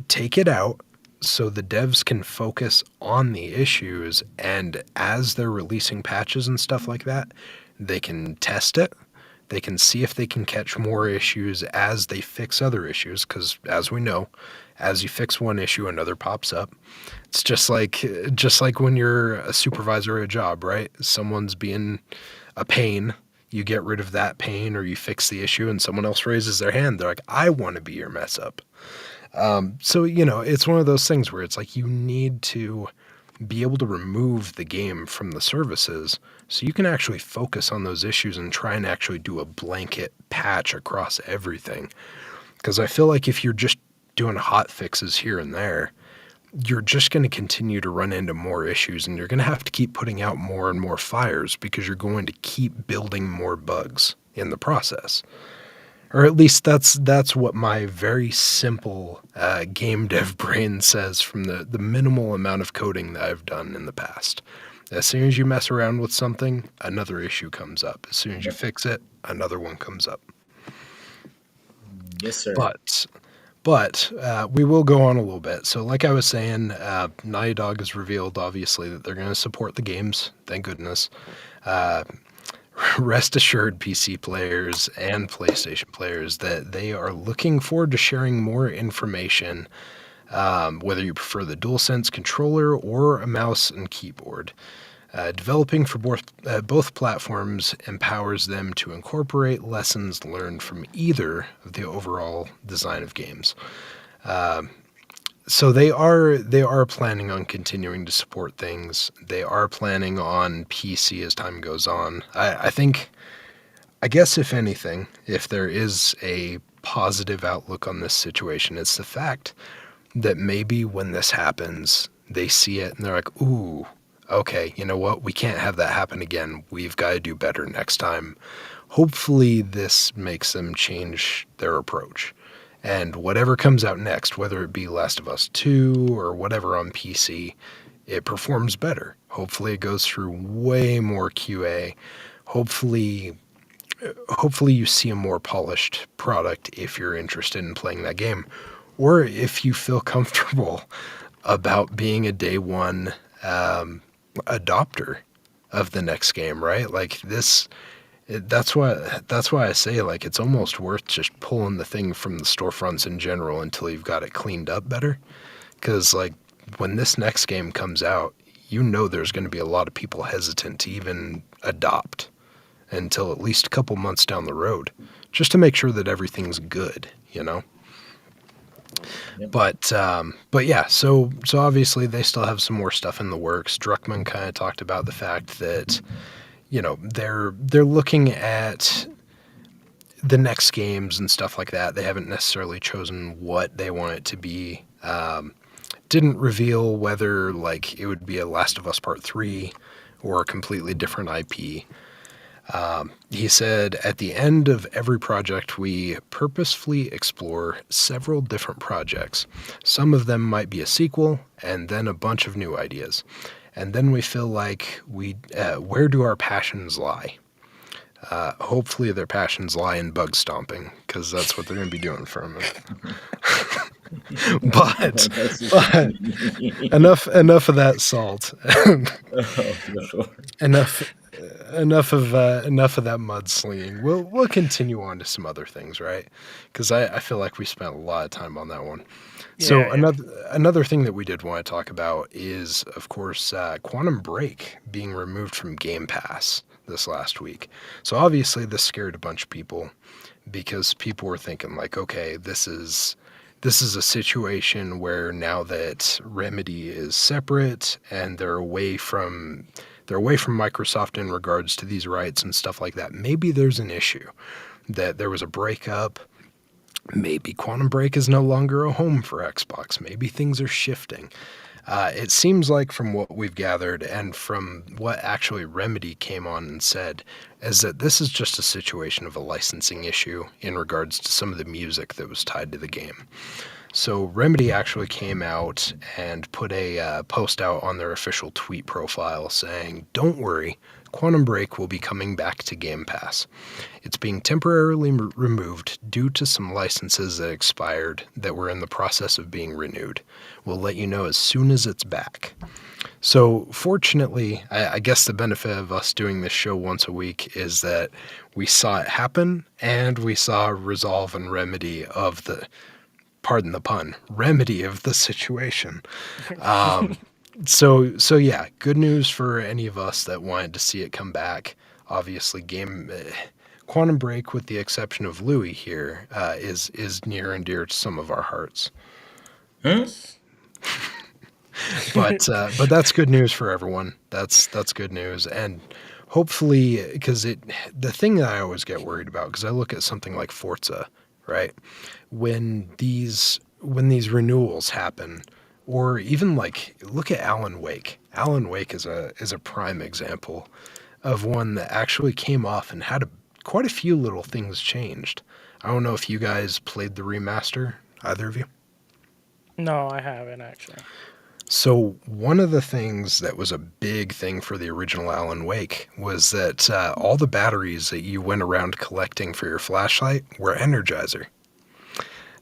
take it out so the devs can focus on the issues, and as they're releasing patches and stuff like that, they can test it. They can see if they can catch more issues as they fix other issues, because as we know, as you fix one issue, another pops up. It's just like when you're a supervisor at a job, right? Someone's being a pain, you get rid of that pain, or you fix the issue, and someone else raises their hand. They're like, I want to be your mess up. So, you know, it's one of those things where it's like you need to be able to remove the game from the services so you can actually focus on those issues and try and actually do a blanket patch across everything. Because I feel like if you're just doing hot fixes here and there, you're just going to continue to run into more issues, and you're going to have to keep putting out more and more fires because you're going to keep building more bugs in the process. Or at least that's what my very simple game dev brain says from the minimal amount of coding that I've done in the past. As soon as you mess around with something, another issue comes up. As soon as you fix it, another one comes up. Yes, sir. But we will go on a little bit. So like I was saying, Naughty Dog has revealed, obviously, that they're going to support the games. Thank goodness. Rest assured, PC players and PlayStation players, that they are looking forward to sharing more information, whether you prefer the DualSense controller or a mouse and keyboard. Developing for both platforms empowers them to incorporate lessons learned from either of the overall design of games. So they are planning on continuing to support things. They are planning on PC as time goes on. I guess if anything, if there is a positive outlook on this situation, it's the fact that maybe when this happens, they see it and they're like, ooh, okay, you know what? We can't have that happen again. We've got to do better next time. Hopefully this makes them change their approach. And whatever comes out next, whether it be Last of Us 2 or whatever on PC, it performs better. Hopefully it goes through way more QA. Hopefully you see a more polished product if you're interested in playing that game. Or if you feel comfortable about being a day one adopter of the next game, right? Like this, that's why I say, like, it's almost worth just pulling the thing from the storefronts in general until you've got it cleaned up better. Because like when this next game comes out, you know there's going to be a lot of people hesitant to even adopt until at least a couple months down the road, just to make sure that everything's good, you know? Yep. But yeah, so obviously they still have some more stuff in the works. Druckmann kind of talked about the fact that, you know, they're looking at the next games and stuff like that. They haven't necessarily chosen what they want it to be. Didn't reveal whether like it would be a Last of Us Part 3 or a completely different IP. He said, at the end of every project, we purposefully explore several different projects. Some of them might be a sequel, and then a bunch of new ideas. And then we feel like where do our passions lie? Hopefully their passions lie in bug stomping, because that's what they're going to be doing for a minute. but enough of that salt. Enough of that mudslinging. We'll continue on to some other things, right? Because I feel like we spent a lot of time on that one. So another thing that we did want to talk about is, of course, Quantum Break being removed from Game Pass this last week. So obviously this scared a bunch of people because people were thinking like, okay, this is a situation where now that Remedy is separate and they're away from Microsoft in regards to these rights and stuff like that, maybe there's an issue that there was a breakup. Maybe Quantum Break is no longer a home for Xbox. Maybe things are shifting. It seems like from what we've gathered and from what actually Remedy came on and said is that this is just a situation of a licensing issue in regards to some of the music that was tied to the game. So Remedy actually came out and put a post out on their official tweet profile saying, don't worry, Quantum Break will be coming back to Game Pass. It's being temporarily removed due to some licenses that expired that were in the process of being renewed. We'll let you know as soon as it's back. So fortunately, I guess the benefit of us doing this show once a week is that we saw it happen and we saw resolve and remedy of the, pardon the pun, remedy of the situation. So yeah, good news for any of us that wanted to see it come back. Obviously, Quantum Break, with the exception of Louis here, is near and dear to some of our hearts. But that's good news for everyone. That's good news, and hopefully, because the thing that I always get worried about, because I look at something like Forza, right? When these renewals happen, or even like look at Alan Wake. Alan Wake is a prime example of one that actually came off and had quite a few little things changed. I don't know if you guys played the remaster, either of you. No, I haven't actually. So one of the things that was a big thing for the original Alan Wake was that all the batteries that you went around collecting for your flashlight were Energizer.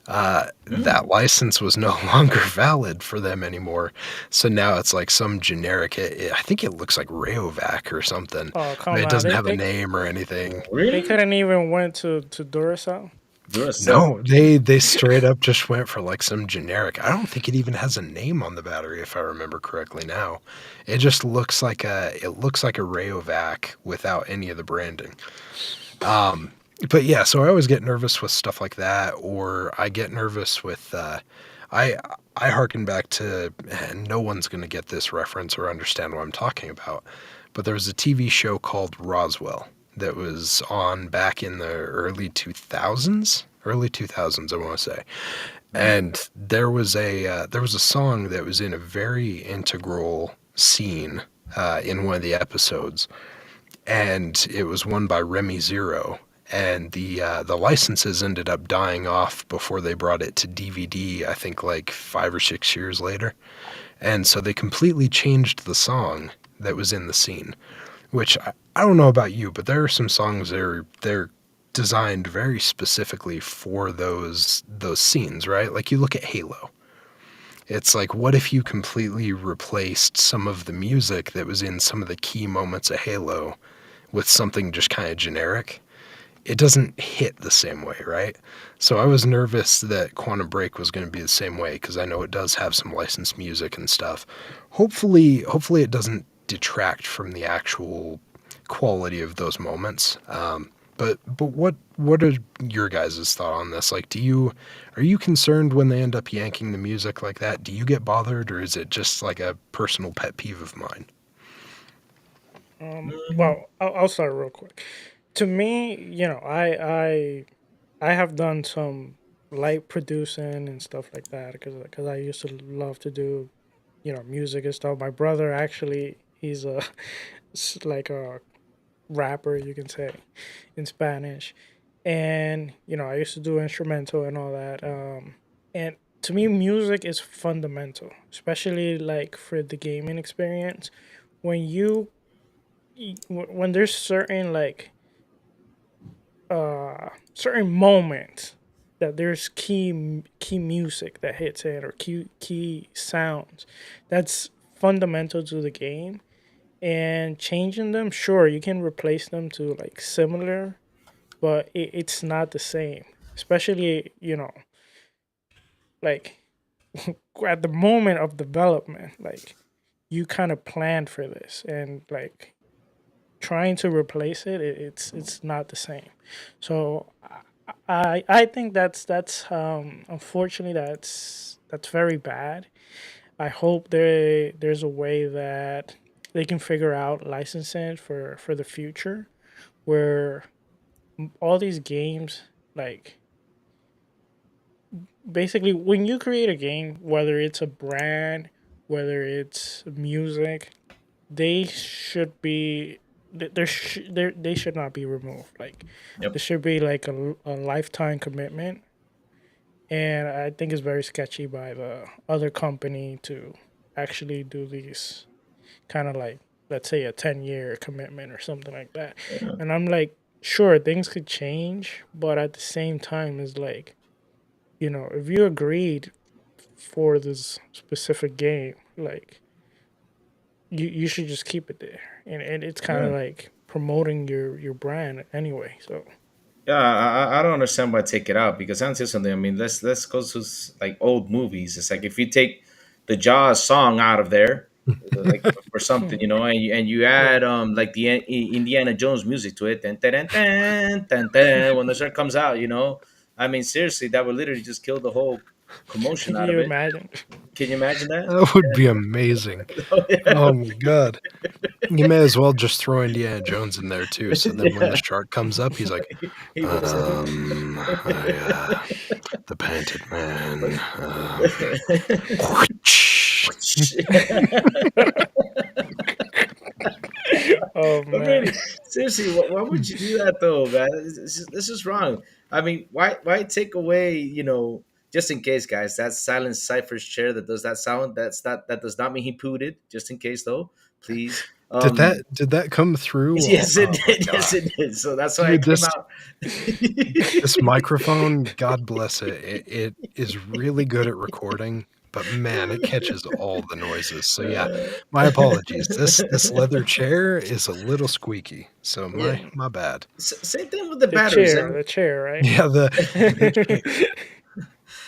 That Mm. license was no longer valid for them anymore. So now it's like some generic, I think it looks like Rayovac or something, Oh, but come it on. doesn't They have a they name or anything. they Really? couldn't even went to Duracell. Duracell? No, they straight up just went for like some generic. I don't think it even has a name on the battery if I remember correctly now. It just looks like a Rayovac without any of the branding. But yeah, so I always get nervous with stuff like that, or I get nervous with I I harken back to, and no one's going to get this reference or understand what I'm talking about, but there was a TV show called Roswell that was on back in the early 2000s, I want to say. Mm. And there was a song that was in a very integral scene in one of the episodes, and it was one by Remy Zero. And the licenses ended up dying off before they brought it to DVD. I think like 5 or 6 years later, and so they completely changed the song that was in the scene. Which I don't know about you, but there are some songs they're designed very specifically for those scenes, right? Like you look at Halo. It's like, what if you completely replaced some of the music that was in some of the key moments of Halo with something just kind of generic? It doesn't hit the same way, right? So I was nervous that Quantum Break was going to be the same way because I know it does have some licensed music and stuff. Hopefully it doesn't detract from the actual quality of those moments. But what are your guys' thought on this? Like, are you concerned when they end up yanking the music like that? Do you get bothered, or is it just like a personal pet peeve of mine? Mm. Well, I'll start real quick. To me, I have done some light producing and stuff like that because I used to love to do music and stuff. My brother actually he's a like a rapper, you can say, in Spanish, and I used to do instrumental and all that. And to me, music is fundamental, especially like for the gaming experience. When when there's certain certain moments that there's key music that hits it, or key sounds that's fundamental to the game, and changing them, sure, you can replace them to like similar, but it's not the same, especially like at the moment of development, like you kind of planned for this, and like trying to replace it's not the same. So I think that's unfortunately that's very bad. I hope there's a way that they can figure out licensing for the future, where all these games, like, basically when you create a game, whether it's a brand, whether it's music, they should be they should not be removed. Like, Yep. there should be like a lifetime commitment, and I think it's very sketchy by the other company to actually do these kind of like, let's say, a 10-year commitment or something like that. Yeah. And I'm like, sure, things could change, but at the same time, it's like, if you agreed for this specific game, like, you should just keep it there. And it's kind of Yeah. like promoting your brand anyway. So Yeah, I don't understand why take it out because I'll tell you something. I mean, let's go to like old movies. It's like if you take the Jaws song out of there, like for something, and you yeah. add like the Indiana Jones music to it, then when the shirt comes out, I mean, seriously, that would literally just kill the whole commotion Can out of you it. imagine? Can you imagine that? That would be amazing. Oh, yeah. Oh my god. You may as well just throw Indiana Jones in there too. So then when the Yeah. shark comes up, he's like, He wakes up. the painted But- man. Oh But man. really, seriously, why would you do that though, man? This is wrong. I mean, why take away, just in case, guys, that silent Cypher's chair that does that sound, that does not mean he pooed it, just in case though, please. Did that come through? Yes, it Oh my did. Yes, god. it did. So that's why Dude, I came this out. this microphone, God bless it, it is really good at recording, but man, it catches all the noises. So yeah, my apologies. This leather chair is a little squeaky. So Yeah. my bad. Same thing with the The batteries. chair, right? Yeah, the big chair.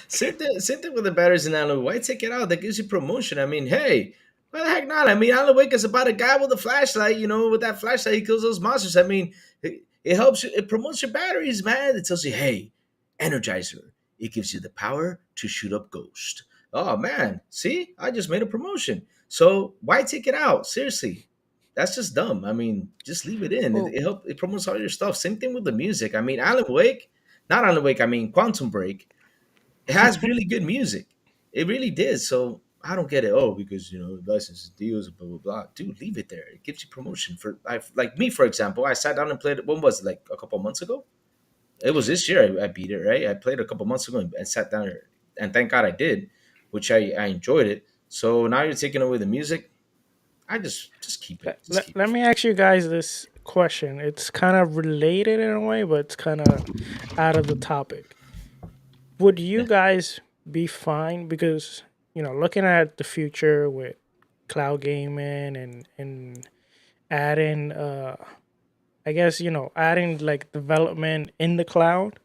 Same thing with the batteries in Alan Wake. Why take it out? That gives you promotion. I mean, hey, why the heck not? I mean, Alan Wake is about a guy with a flashlight. With that flashlight, he kills those monsters. I mean, it helps you. It promotes your batteries, man. It tells you, hey, Energizer. It gives you the power to shoot up ghosts. Oh man, see, I just made a promotion. So why take it out? Seriously, that's just dumb. I mean, just leave it in. Well- It promotes all your stuff. Same thing with the music. I mean, Alan Wake, not Alan Wake. I mean, Quantum Break. It has really good music. It really did. So I don't get it. Oh, because license deals, blah blah blah. Dude, leave it there. It gives you promotion. Like me, for example, I sat down and played it. When was it? Like a couple months ago? It was this year. I beat it. Right? I played it a couple months ago and sat down here, and thank God I did, which I enjoyed it. So now you're taking away the music. I just keep it. Just keep Let it. me ask you guys this question. It's kind of related in a way, but it's kind of out of the topic. Would you Yeah. guys be fine? Because, looking at the future with cloud gaming and adding, I guess, adding like development in the cloud,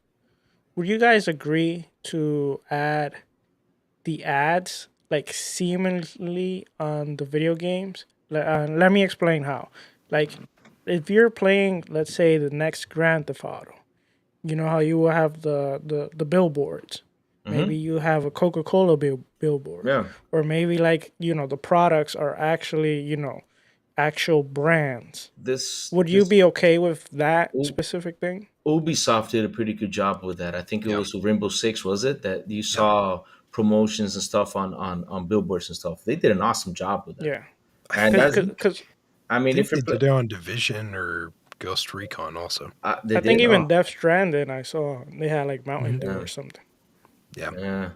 would you guys agree to add the ads like seamlessly on the video games? Let me explain how. Like, if you're playing, let's say, the next Grand Theft Auto, you know how you will have the billboards. Maybe you have a Coca-Cola billboard, Yeah. or maybe like the products are actually actual brands. Would you be okay with that specific thing? Ubisoft did a pretty good job with that. I think it Yeah. was with Rainbow Six, was it? That you saw promotions and stuff on billboards and stuff. They did an awesome job with that. Yeah, And that's, because I I mean, think if they you're, did it on Division or Ghost Recon also. they I think did, even Death Stranding, I saw they had like Mountain Dew Yeah. or something. Yeah. yeah,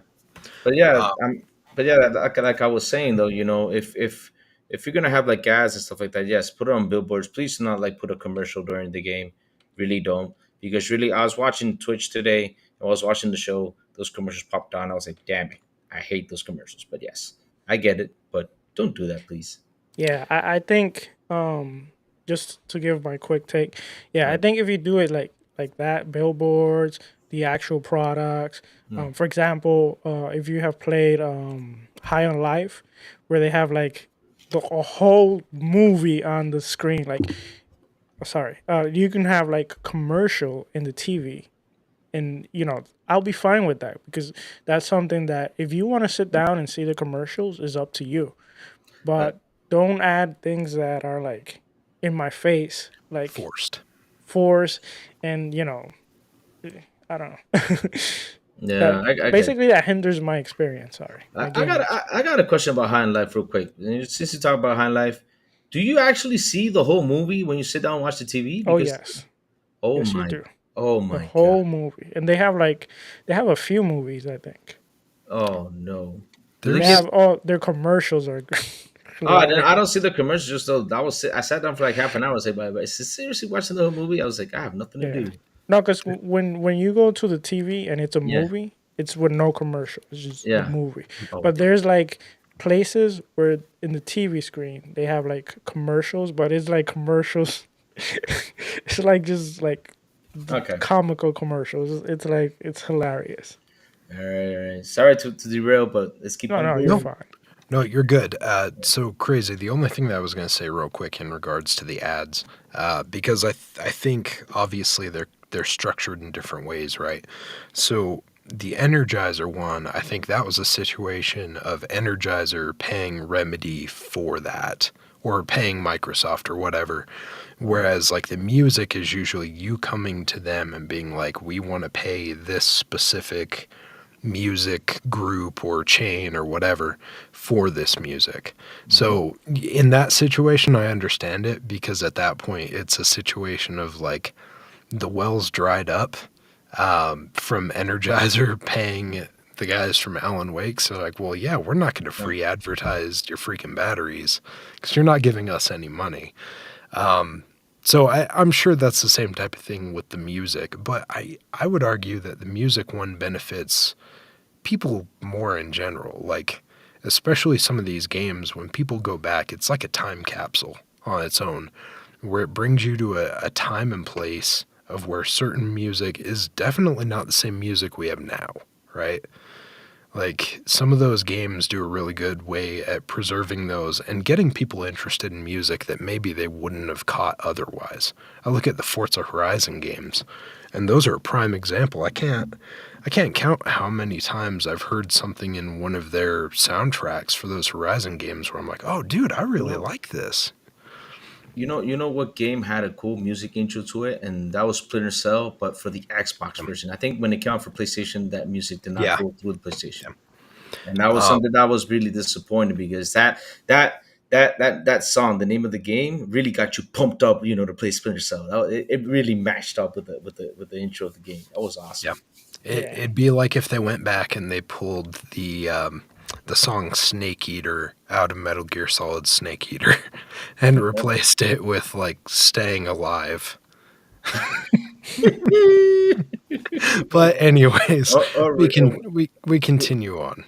but yeah, Um, like I was saying though, if you're gonna have like ads and stuff like that, yes, put it on billboards. Please do not like put a commercial during the game. Really don't, because really, I was watching Twitch today. I was watching the show. Those commercials popped on. I was like, damn it, I hate those commercials. But yes, I get it. But don't do that, please. Yeah, I think just to give my quick take, yeah, I Right. think if you do it like that, billboards, the actual products. For example, if you have played High on Life, where they have like a whole movie on the screen, like sorry, you can have like commercial in the TV, and I'll be fine with that because that's something that if you want to sit down and see the commercials is up to you, Uh, but don't add things that are like in my face, like forced. force, and I don't know. yeah, That I get it. basically that hinders my experience. Sorry, I, my I gaming got experience. I got a question about High on Life real quick. Since you talk about High on Life, do you actually see the whole movie when you sit down and watch the TV? Oh Because yes, oh yes you my do. oh The my god. whole movie, and they have a few movies. I think Oh no. Do they they There's give have all their commercials are I hilarious. don't see the commercials. Just though I sat down for like half an hour and say, but seriously watching the whole movie? I was like, I have nothing to Yeah. do. No, because when you go to the TV and it's a Yeah, movie, it's with no commercial. It's just the yeah. movie. Oh, But there's like places where in the TV screen they have like commercials, but it's like commercials. It's like just like okay. comical commercials. It's like it's hilarious. All right. Sorry to derail, but let's keep No, on no, you're going. no, fine. no, you're good. So crazy. The only thing that I was going to say real quick in regards to the ads, because I think obviously they're structured in different ways, right? So the Energizer one, I think that was a situation of Energizer paying Remedy for that, or paying Microsoft or whatever. Whereas like the music is usually you coming to them and being like, we want to pay this specific music group or chain or whatever for this music. So in that situation, I understand it, because at that point it's a situation of like the well's dried up from Energizer paying the guys from Alan Wake. So like, well, yeah, we're not going to free advertise your freaking batteries because you're not giving us any money. So I'm sure that's the same type of thing with the music, but I would argue that the music one benefits people more in general. Like, especially some of these games, when people go back, it's like a time capsule on its own, where it brings you to a time and place of where certain music is definitely not the same music we have now, right? Like, some of those games do a really good way at preserving those and getting people interested in music that maybe they wouldn't have caught otherwise. I look at the Forza Horizon games, and those are a prime example. I can't count how many times I've heard something in one of their soundtracks for those Horizon games where I'm like, oh, dude, I really like this. You know what game had a cool music intro to it, and that was Splinter Cell, but for the Xbox version. I think when it came out for PlayStation, that music did not Yeah. go through the PlayStation, and that was something that was really disappointing, because that song, the name of the game, really got you pumped up, to play Splinter Cell. It really matched up with the intro of the game. That was awesome. Yeah. It'd be like if they went back and they pulled the song Snake Eater out of Metal Gear Solid Snake Eater and replaced it with like Staying Alive. But anyways, we continue on.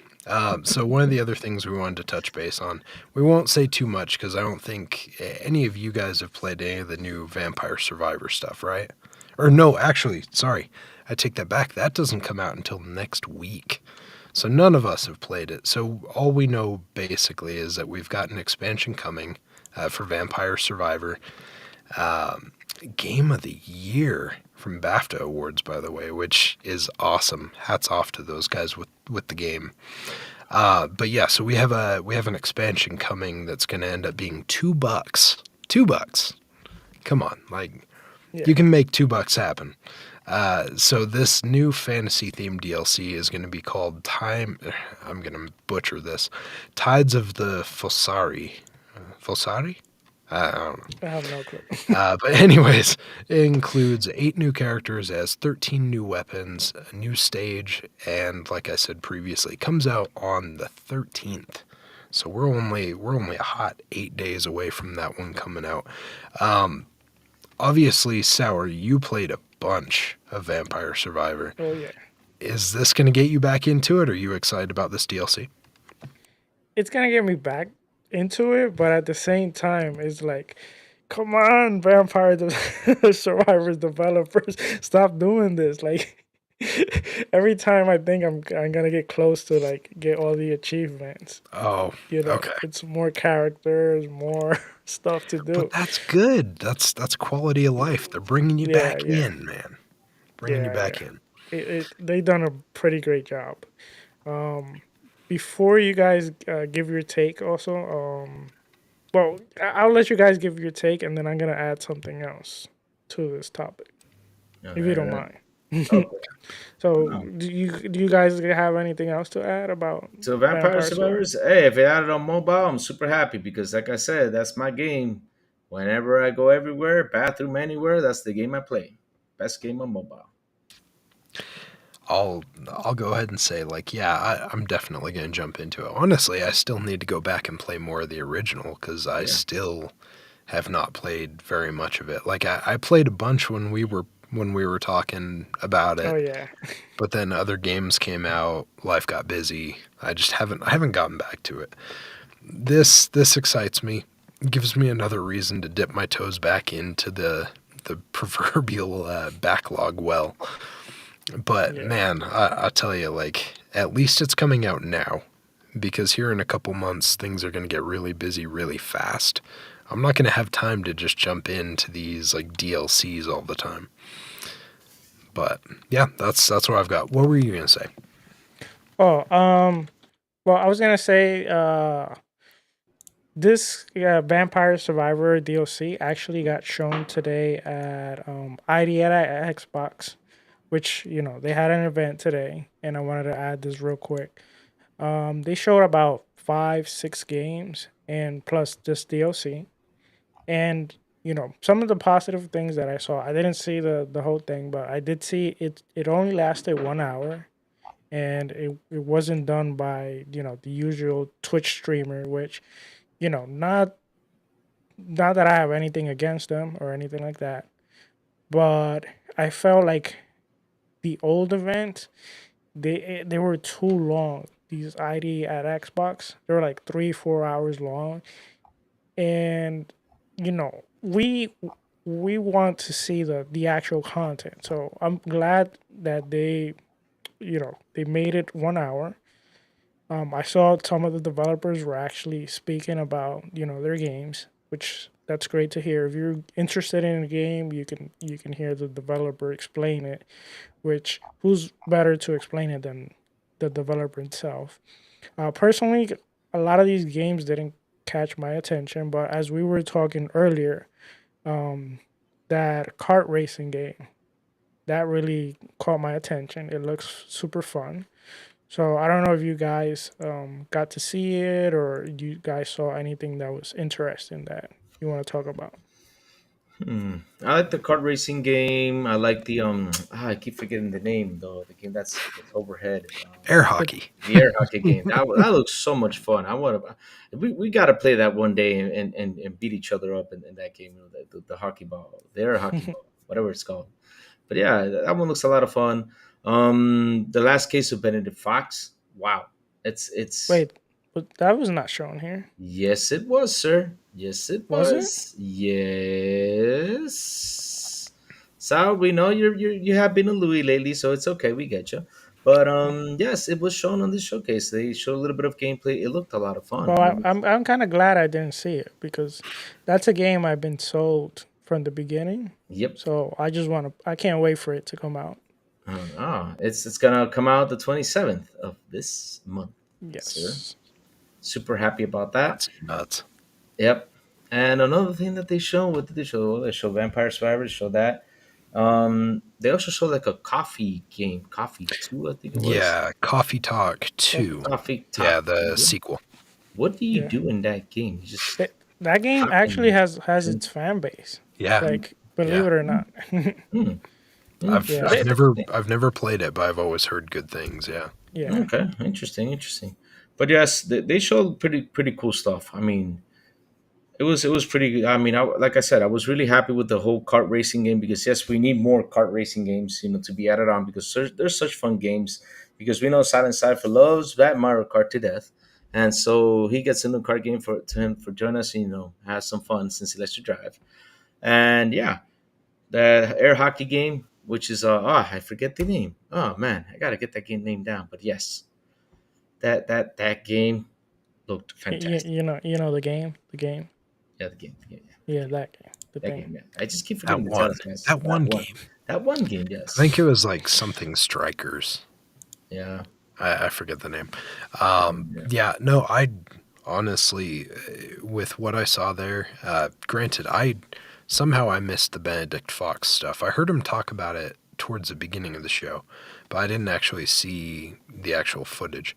So one of the other things we wanted to touch base on, we won't say too much because I don't think any of you guys have played any of the new Vampire Survivor stuff, right? Or no, actually, sorry, I take that back. That doesn't come out until next week. So none of us have played it. So all we know basically is that we've got an expansion coming for Vampire Survivor. Game of the Year from BAFTA Awards, by the way, which is awesome. Hats off to those guys with the game. But yeah, so we have an expansion coming that's going to end up being $2. $2. Come on, like you can make $2 happen. So this new fantasy-themed DLC is going to be called I'm going to butcher this, Tides of the Fosari. Fosari? I don't know. I have no clue. But anyways, it includes 8 new characters, has 13 new weapons, a new stage, and like I said previously, comes out on the 13th. So we're only a hot 8 days away from that one coming out. Obviously, Sour, you played a bunch of Vampire Survivor. Oh yeah. Is this going to get you back into it? Or are you excited about this DLC? It's gonna get me back into it, but at the same time, it's like, come on, Vampire Survivors developers, stop doing this. Like, every time I think I'm gonna get close to like get all the achievements. Oh, okay. It's more characters, more stuff to do. But that's good. That's quality of life. They're bringing you back in, man. Bringing you back in. They done a pretty great job. Before you guys give your take also, well, I'll let you guys give your take, and then I'm going to add something else to this topic, if you don't mind. Okay. So, do you guys have anything else to add about So Vampire Survivors? Hey, if it added on mobile, I'm super happy, because like I said, that's my game. Whenever I go everywhere, bathroom, anywhere, that's the game I play. Best game on mobile. I'll go ahead and say, like, yeah, I'm definitely going to jump into it. Honestly, I still need to go back and play more of the original, because I still have not played very much of it. Like, I played a bunch when we were talking about it. Oh yeah. But then other games came out, life got busy. I haven't gotten back to it. This excites me. It gives me another reason to dip my toes back into the proverbial backlog well. But man, I'll tell you, like, at least it's coming out now, because here in a couple months, things are going to get really busy really fast. I'm not going to have time to just jump into these like DLCs all the time. But yeah, that's what I've got. What were you gonna say? Oh, well, I was gonna say, this Vampire Survivor DLC actually got shown today at ID at Xbox, which they had an event today, and I wanted to add this real quick. They showed about 5, 6 games, and plus this DLC, and some of the positive things that I saw. I didn't see the whole thing, but I did see it. It only lasted 1 hour, and it wasn't done by the usual Twitch streamer, which not that I have anything against them or anything like that, but I felt like the old event, they were too long. These ID at Xbox, they were like 3, 4 hours long, and we want to see the actual content. So I'm glad that they made it 1 hour. I saw some of the developers were actually speaking about their games, which that's great to hear. If you're interested in a game, you can hear the developer explain it. Which who's better to explain it than the developer itself? Personally, a lot of these games didn't catch my attention, but as we were talking earlier, um, that kart racing game that really caught my attention. It looks super fun. So I don't know if you guys got to see it or you guys saw anything that was interesting that you want to talk about. I like the kart racing game. I like the I keep forgetting the name though. The game that's overhead. Air The, hockey. The air hockey game. That looks so much fun. I want to. We got to play that one day and beat each other up in that game. The hockey ball, the air hockey ball, whatever it's called. But yeah, that one looks a lot of fun. The last case of Benedict Fox. Wow, it's Wait, but that was not shown here, yes, it was, sir. Yes, it was it? was. Yes. So we know you have been a Louis lately, so it's okay. We get you. But yes, it was shown on this showcase. They showed a little bit of gameplay. It looked a lot of fun. Well, I'm kind of glad I didn't see it because that's a game I've been sold from the beginning. Yep. So I can't wait for it to come out. It's gonna come out the 27th of this month, sir. Yes. Super happy about that. That's nuts. Yep. And another thing that they show, what did they show? They show Vampire Survivors, show that. They also show like a coffee game, Coffee 2, I think it was. Yeah, Coffee Talk Yeah, 2. Coffee Yeah, Talk. the sequel. What do you Yeah. do in that game? You just That game actually talking. has its fan base. Yeah, Like, believe yeah. it or not. Hmm. Yeah. I've never played it, but I've always heard good things. Yeah. Yeah. Okay, interesting. But yes, they showed pretty cool stuff. I mean, it was pretty good. I mean, like I said, I was really happy with the whole kart racing game because yes, we need more kart racing games, to be added on because there's such fun games. Because we know Silent Cypher loves that Mario Kart to death, and so he gets a new kart game to him for join us. Has some fun since he likes to drive. And yeah, the air hockey game, which is I forget the name. Oh man, I gotta get that game name down. But yes, that game looked fantastic. The game. The game. Yeah, the game. Yeah. Yeah, that game. The That thing. game, yeah. I just keep That forgetting the one. titles, guys. That one game. That one game, I yes. think it was like something Strikers. Yeah. I forget the name. Yeah. Yeah, no, I honestly, with what I saw there, granted, somehow I missed the Benedict Fox stuff. I heard him talk about it towards the beginning of the show, but I didn't actually see the actual footage.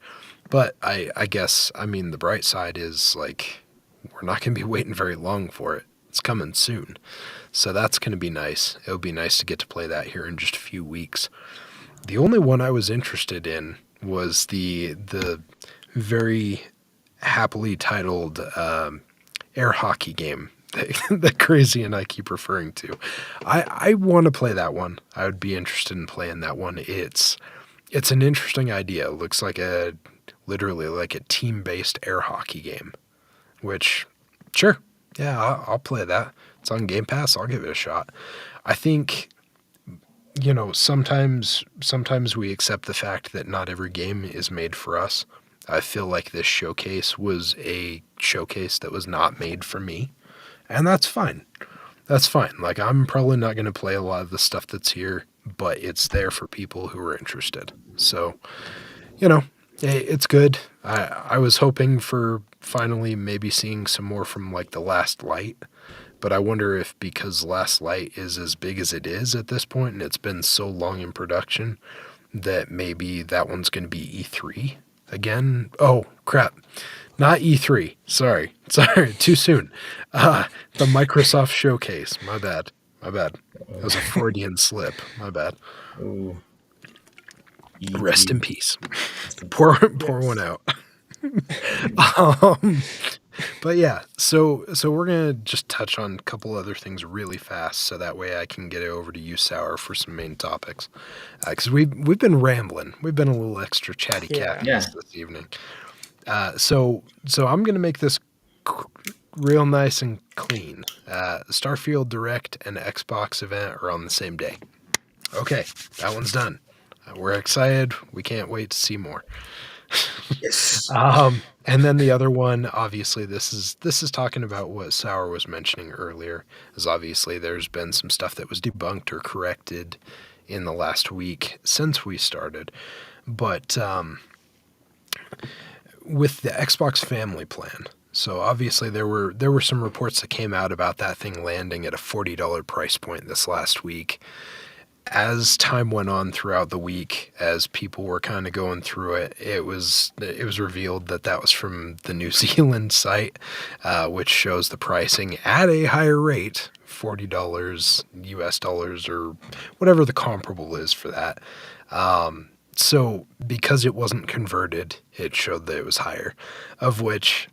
But I guess, I mean, the bright side is like, we're not going to be waiting very long for it. It's coming soon. So that's going to be nice. It would be nice to get to play that here in just a few weeks. The only one I was interested in was the very happily titled air hockey game that Crazy and I keep referring to. I want to play that one. I would be interested in playing that one. It's an interesting idea. It looks like literally like a team-based air hockey game, which, sure, yeah, I'll play that. It's on Game Pass. I'll give it a shot. I think, sometimes we accept the fact that not every game is made for us. I feel like this showcase was a showcase that was not made for me, and that's fine. That's fine. Like, I'm probably not going to play a lot of the stuff that's here. but it's there for people who are interested. So, you know, it's good. I was hoping for finally maybe seeing some more from like The Last Light, but I wonder if because Last Light is as big as it is at this point and it's been so long in production that maybe that one's going to be E3 again. Oh, crap. Not E3. Sorry, too soon. The Microsoft Showcase. My bad. That was a Freudian slip. My bad. Ooh. Rest in peace. Pour one out. But yeah, so we're gonna just touch on a couple other things really fast, so that way I can get it over to you, Sour, for some main topics. Because we've been rambling. We've been a little extra chatty cat Yeah. this evening. So I'm gonna make this real nice and clean. Starfield Direct and Xbox event are on the same day. Okay, that one's done. We're excited. We can't wait to see more. Yes. And then the other one, obviously, this is talking about what Sour was mentioning earlier. Is obviously there's been some stuff that was debunked or corrected in the last week since we started, but with the Xbox Family Plan. So obviously there were some reports that came out about that thing landing at a $40 price point this last week. As time went on throughout the week, as people were kind of going through it, it was revealed that was from the New Zealand site, which shows the pricing at a higher rate, $40 US dollars or whatever the comparable is for that. So because it wasn't converted, it showed that it was higher, of which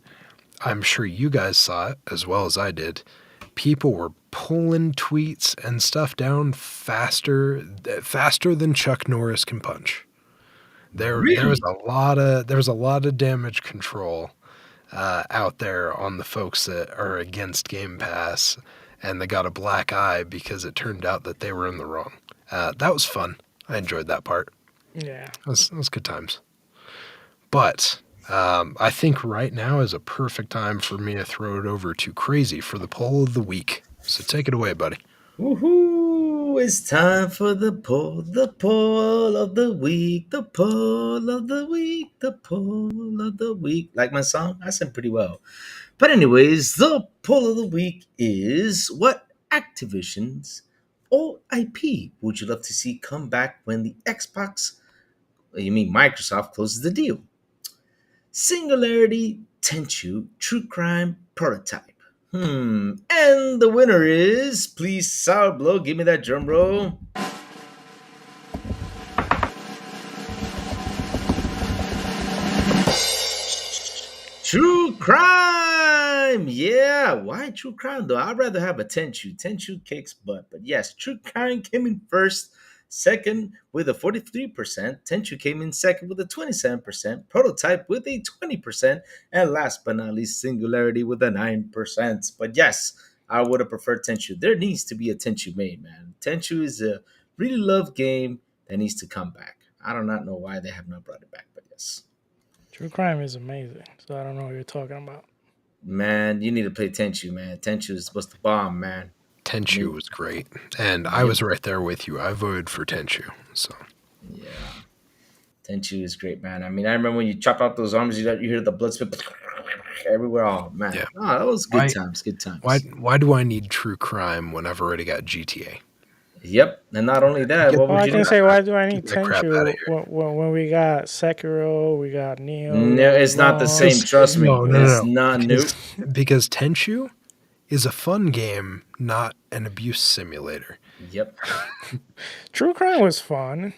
I'm sure you guys saw it as well as I did. People were pulling tweets and stuff down faster than Chuck Norris can punch. There was a lot of damage control out there on the folks that are against Game Pass, and they got a black eye because it turned out that they were in the wrong. That was fun. I enjoyed that part. Yeah, It was good times. But I think right now is a perfect time for me to throw it over to Crazy for the poll of the week. So take it away, buddy. Woohoo! It's time for the poll of the week, the poll of the week, the poll of the week. Like my song? I sing pretty well. But anyways, the poll of the week is what Activision's OIP would you love to see come back when the Microsoft closes the deal? Singularity, Tenchu, True Crime, Prototype. And the winner is, please, Sourblow, give me that drum roll. True Crime! Yeah, why True Crime though? I'd rather have a Tenchu. Tenchu kicks butt. But yes, True Crime came in first. Second with a 43%. Tenchu came in second with a 27%. Prototype with a 20%. And last but not least, Singularity with a 9%. But yes, I would have preferred Tenchu. There needs to be a Tenchu made, man. Tenchu is a really loved game that needs to come back. I do not know why they have not brought it back, but yes. True Crime is amazing. So I don't know what you're talking about. Man, you need to play Tenchu, man. Tenchu was the bomb, man. Tenchu was great, and I was right there with you. I voted for Tenchu. So yeah, Tenchu is great, man. I mean, I remember when you chop out those arms, you hear the blood spit everywhere. Oh man, yeah. That was good times. Good times. Why do I need True Crime when I've already got GTA? Yep, and not only that, I can say, why do I need Tenchu when we got Sekiro, we got Neo? No, it's not the same. Trust me, it's not new. Because Tenchu is a fun game, not an abuse simulator. Yep. True Crime was fun.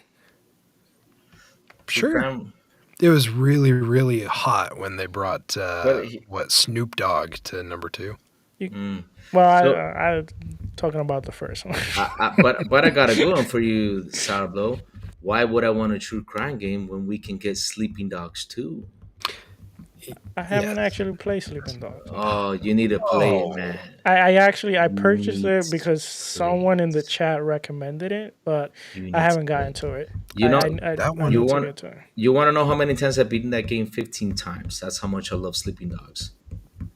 Sure. It was really, really hot when they brought Snoop Dogg to number 2. Well, I'm talking about the first one. but I got a good one for you, Sourblow. Why would I want a True Crime game when we can get Sleeping Dogs 2? I haven't actually played Sleeping Dogs. Oh, you need to play it, man. I purchased it because someone in the chat recommended it, but I haven't gotten to it. You know you want to know how many times I've beaten that game? 15 times. That's how much I love Sleeping Dogs.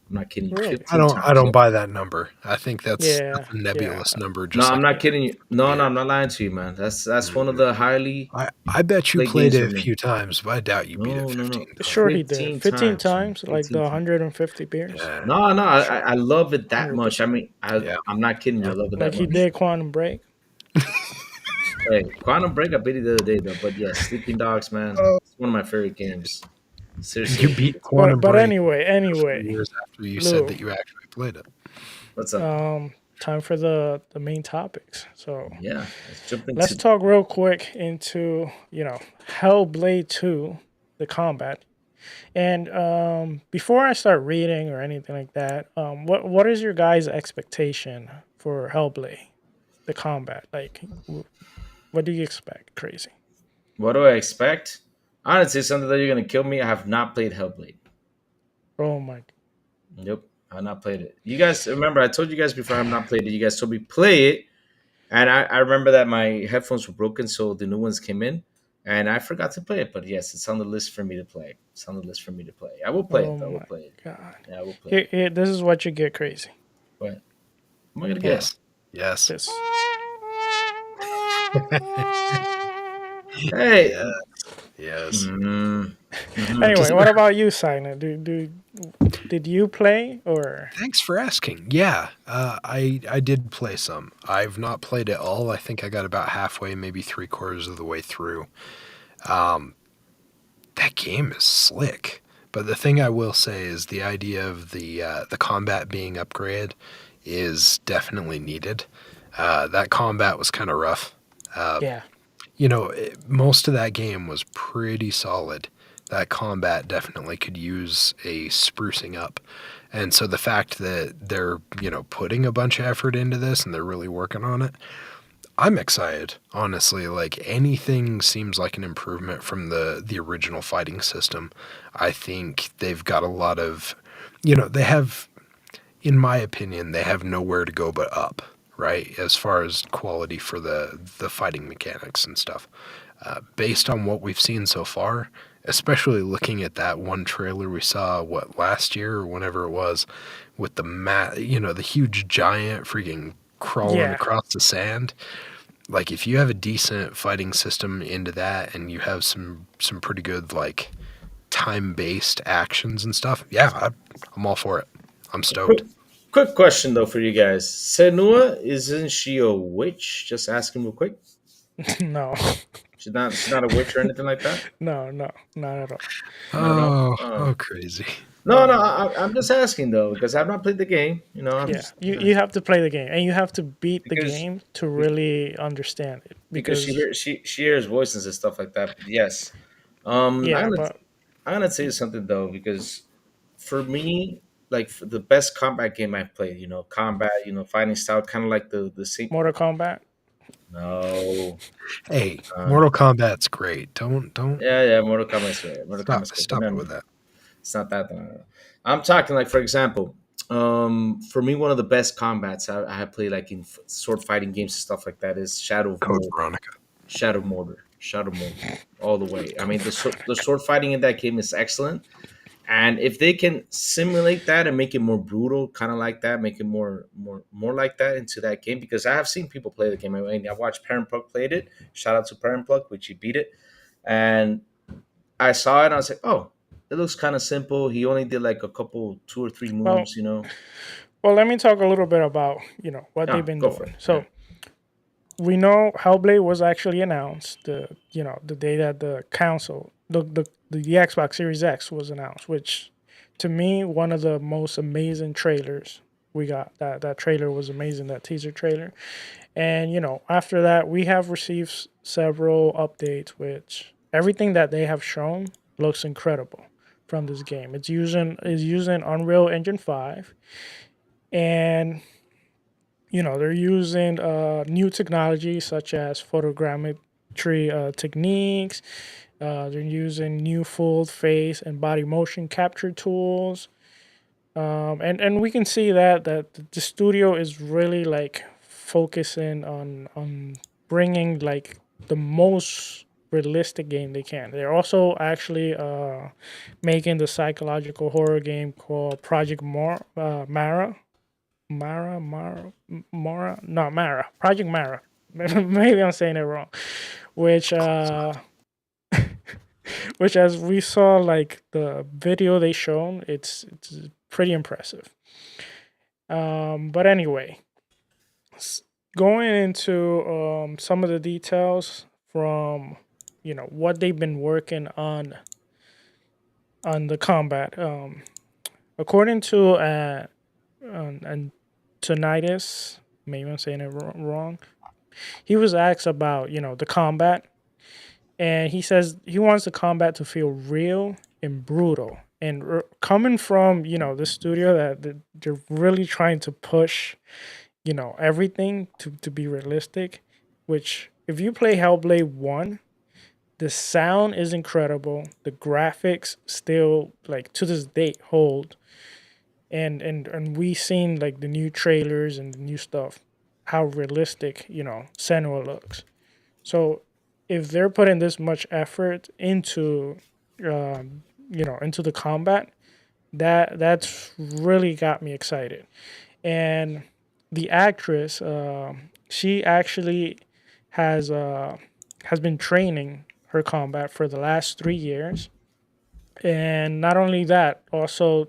I'm not kidding you. Really? 15 I times. don't Yep. buy that number. I think that's Yeah, a yeah. nebulous number, No, just I'm like not kidding you. No, no, beer. I'm not lying to you, man. That's one of Mm. the highly I bet you played played games for it a me. few times, but I doubt you beat it No, no, 15 no. Sure, times. he did. 15 15 times, man. times, like the 15 times. 150 beers. Yeah, No, no, I love it that much. I 100%. mean, yeah, I'm not kidding you. yeah. I love it Like that he much. did Quantum Break. Hey, Quantum Break, I beat it the other day though. But yes, Sleeping Dogs, man, Oh, it's one of my favorite games. you Seriously, beat But Quantum but Break anyway, a few anyway, years after you said Lou, that you actually played it. what's up? time for the main topics. So Yeah, let's jump let's into. talk real quick into Hellblade 2, the combat. And before I start reading or anything like that, what is your guys' expectation for Hellblade, the combat? Like, what do you expect? Crazy. What do I expect? Honestly, something that you're gonna kill me. I have not played Hellblade. Oh my. Nope, I have not played it. You guys remember I told you guys before I have not played it. You guys told me play it, and I remember that my headphones were broken, so the new ones came in, and I forgot to play it. But yes, it's on the list for me to play. It's on the list for me to play. I will play Oh it. Though. I will my play it. God. Yeah, I will play Here, it. here, this is what you get, crazy. What am I gonna get? Yes, yes, This. Hey. yeah, yes. Mm, mhm. Anyway, Doesn't what matter. about you, Silent? Did you play or? Thanks for asking. Yeah, I did play some. I've not played it all. I think I got about halfway, maybe 3/4 of the way through. That game is slick. But the thing I will say is the idea of the combat being upgraded is definitely needed. That combat was kind of rough. Yeah. Most of that game was pretty solid. That combat definitely could use a sprucing up. And so the fact that they're, putting a bunch of effort into this and they're really working on it, I'm excited, honestly. Like anything seems like an improvement from the original fighting system. I think they've got a lot of, they have, in my opinion, they have nowhere to go but up, right? As far as quality for the fighting mechanics and stuff. Based on what we've seen so far, especially looking at that one trailer we saw, last year or whenever it was, with the huge giant freaking crawling Yeah. across the sand. Like if you have a decent fighting system into that and you have some pretty good like time-based actions and stuff, yeah, I'm all for it. I'm quick, stoked. quick question though for you guys. Senua, isn't she a witch? Just asking real quick. No. She's not a witch or anything like that. No, no, not at all. Not at all. Oh, crazy. No, no. I'm just asking though because I've not played the game. I'm Yeah, just you have to play the game and you have to beat the because game to really understand it because because she hears voices and stuff like that. But yes, yeah, but I'm gonna tell you something though because for me, like for the best combat game I've played, combat, fighting style, kind of like the same. Mortal Kombat. No, Hey, uh, Mortal Kombat's great. Don't yeah, Mortal Kombat's great. Mortal Kombat's great. But stop it no, with that. it's not that. I'm talking like, for example, for me, one of the best combats I have played, like in sword fighting games and stuff like that, is Code Veronica. Shadow Mortar, all the way. I mean, the sword fighting in that game is excellent, and if they can simulate that and make it more brutal, kind of like that, make it more like that into that game, because I have seen people play the game. I mean, I watched Parent Plug played it. Shout out to Parent Plug, which he beat it, and I saw it and I was like, oh, it looks kind of simple. He only did like a couple, two or three Well, moves. well, let me talk a little bit about what they've Yeah, been go for doing. it. Yeah. So we know Hellblade was actually announced the day that the console the Xbox Series X was announced, which to me one of the most amazing trailers we got. That trailer was amazing, that teaser trailer. And after that we have received several updates, which everything that they have shown looks incredible from this game. It's using Unreal Engine 5, and they're using new technology such as photogrammetry techniques. They're using new full face and body motion capture tools. And we can see that the studio is really like focusing on bringing like the most. realistic game they can. They're also actually making the psychological horror game called Project Mara. Project Mara. Maybe I'm saying it wrong. Which which as we saw like the video they shown, it's pretty impressive. But anyway, going into some of the details from what they've been working on the combat. According to and Tinnitus, maybe I'm saying it wrong. He was asked about the combat, and he says he wants the combat to feel real and brutal. And coming from the studio that they're really trying to push everything to be realistic, which if you play Hellblade 1, the sound is incredible. The graphics still like to this date hold. And we seen like the new trailers and the new stuff, how realistic, Senua looks. So if they're putting this much effort into into the combat, that's really got me excited. And the actress, she actually has been training her combat for the last 3 years, and not only that, also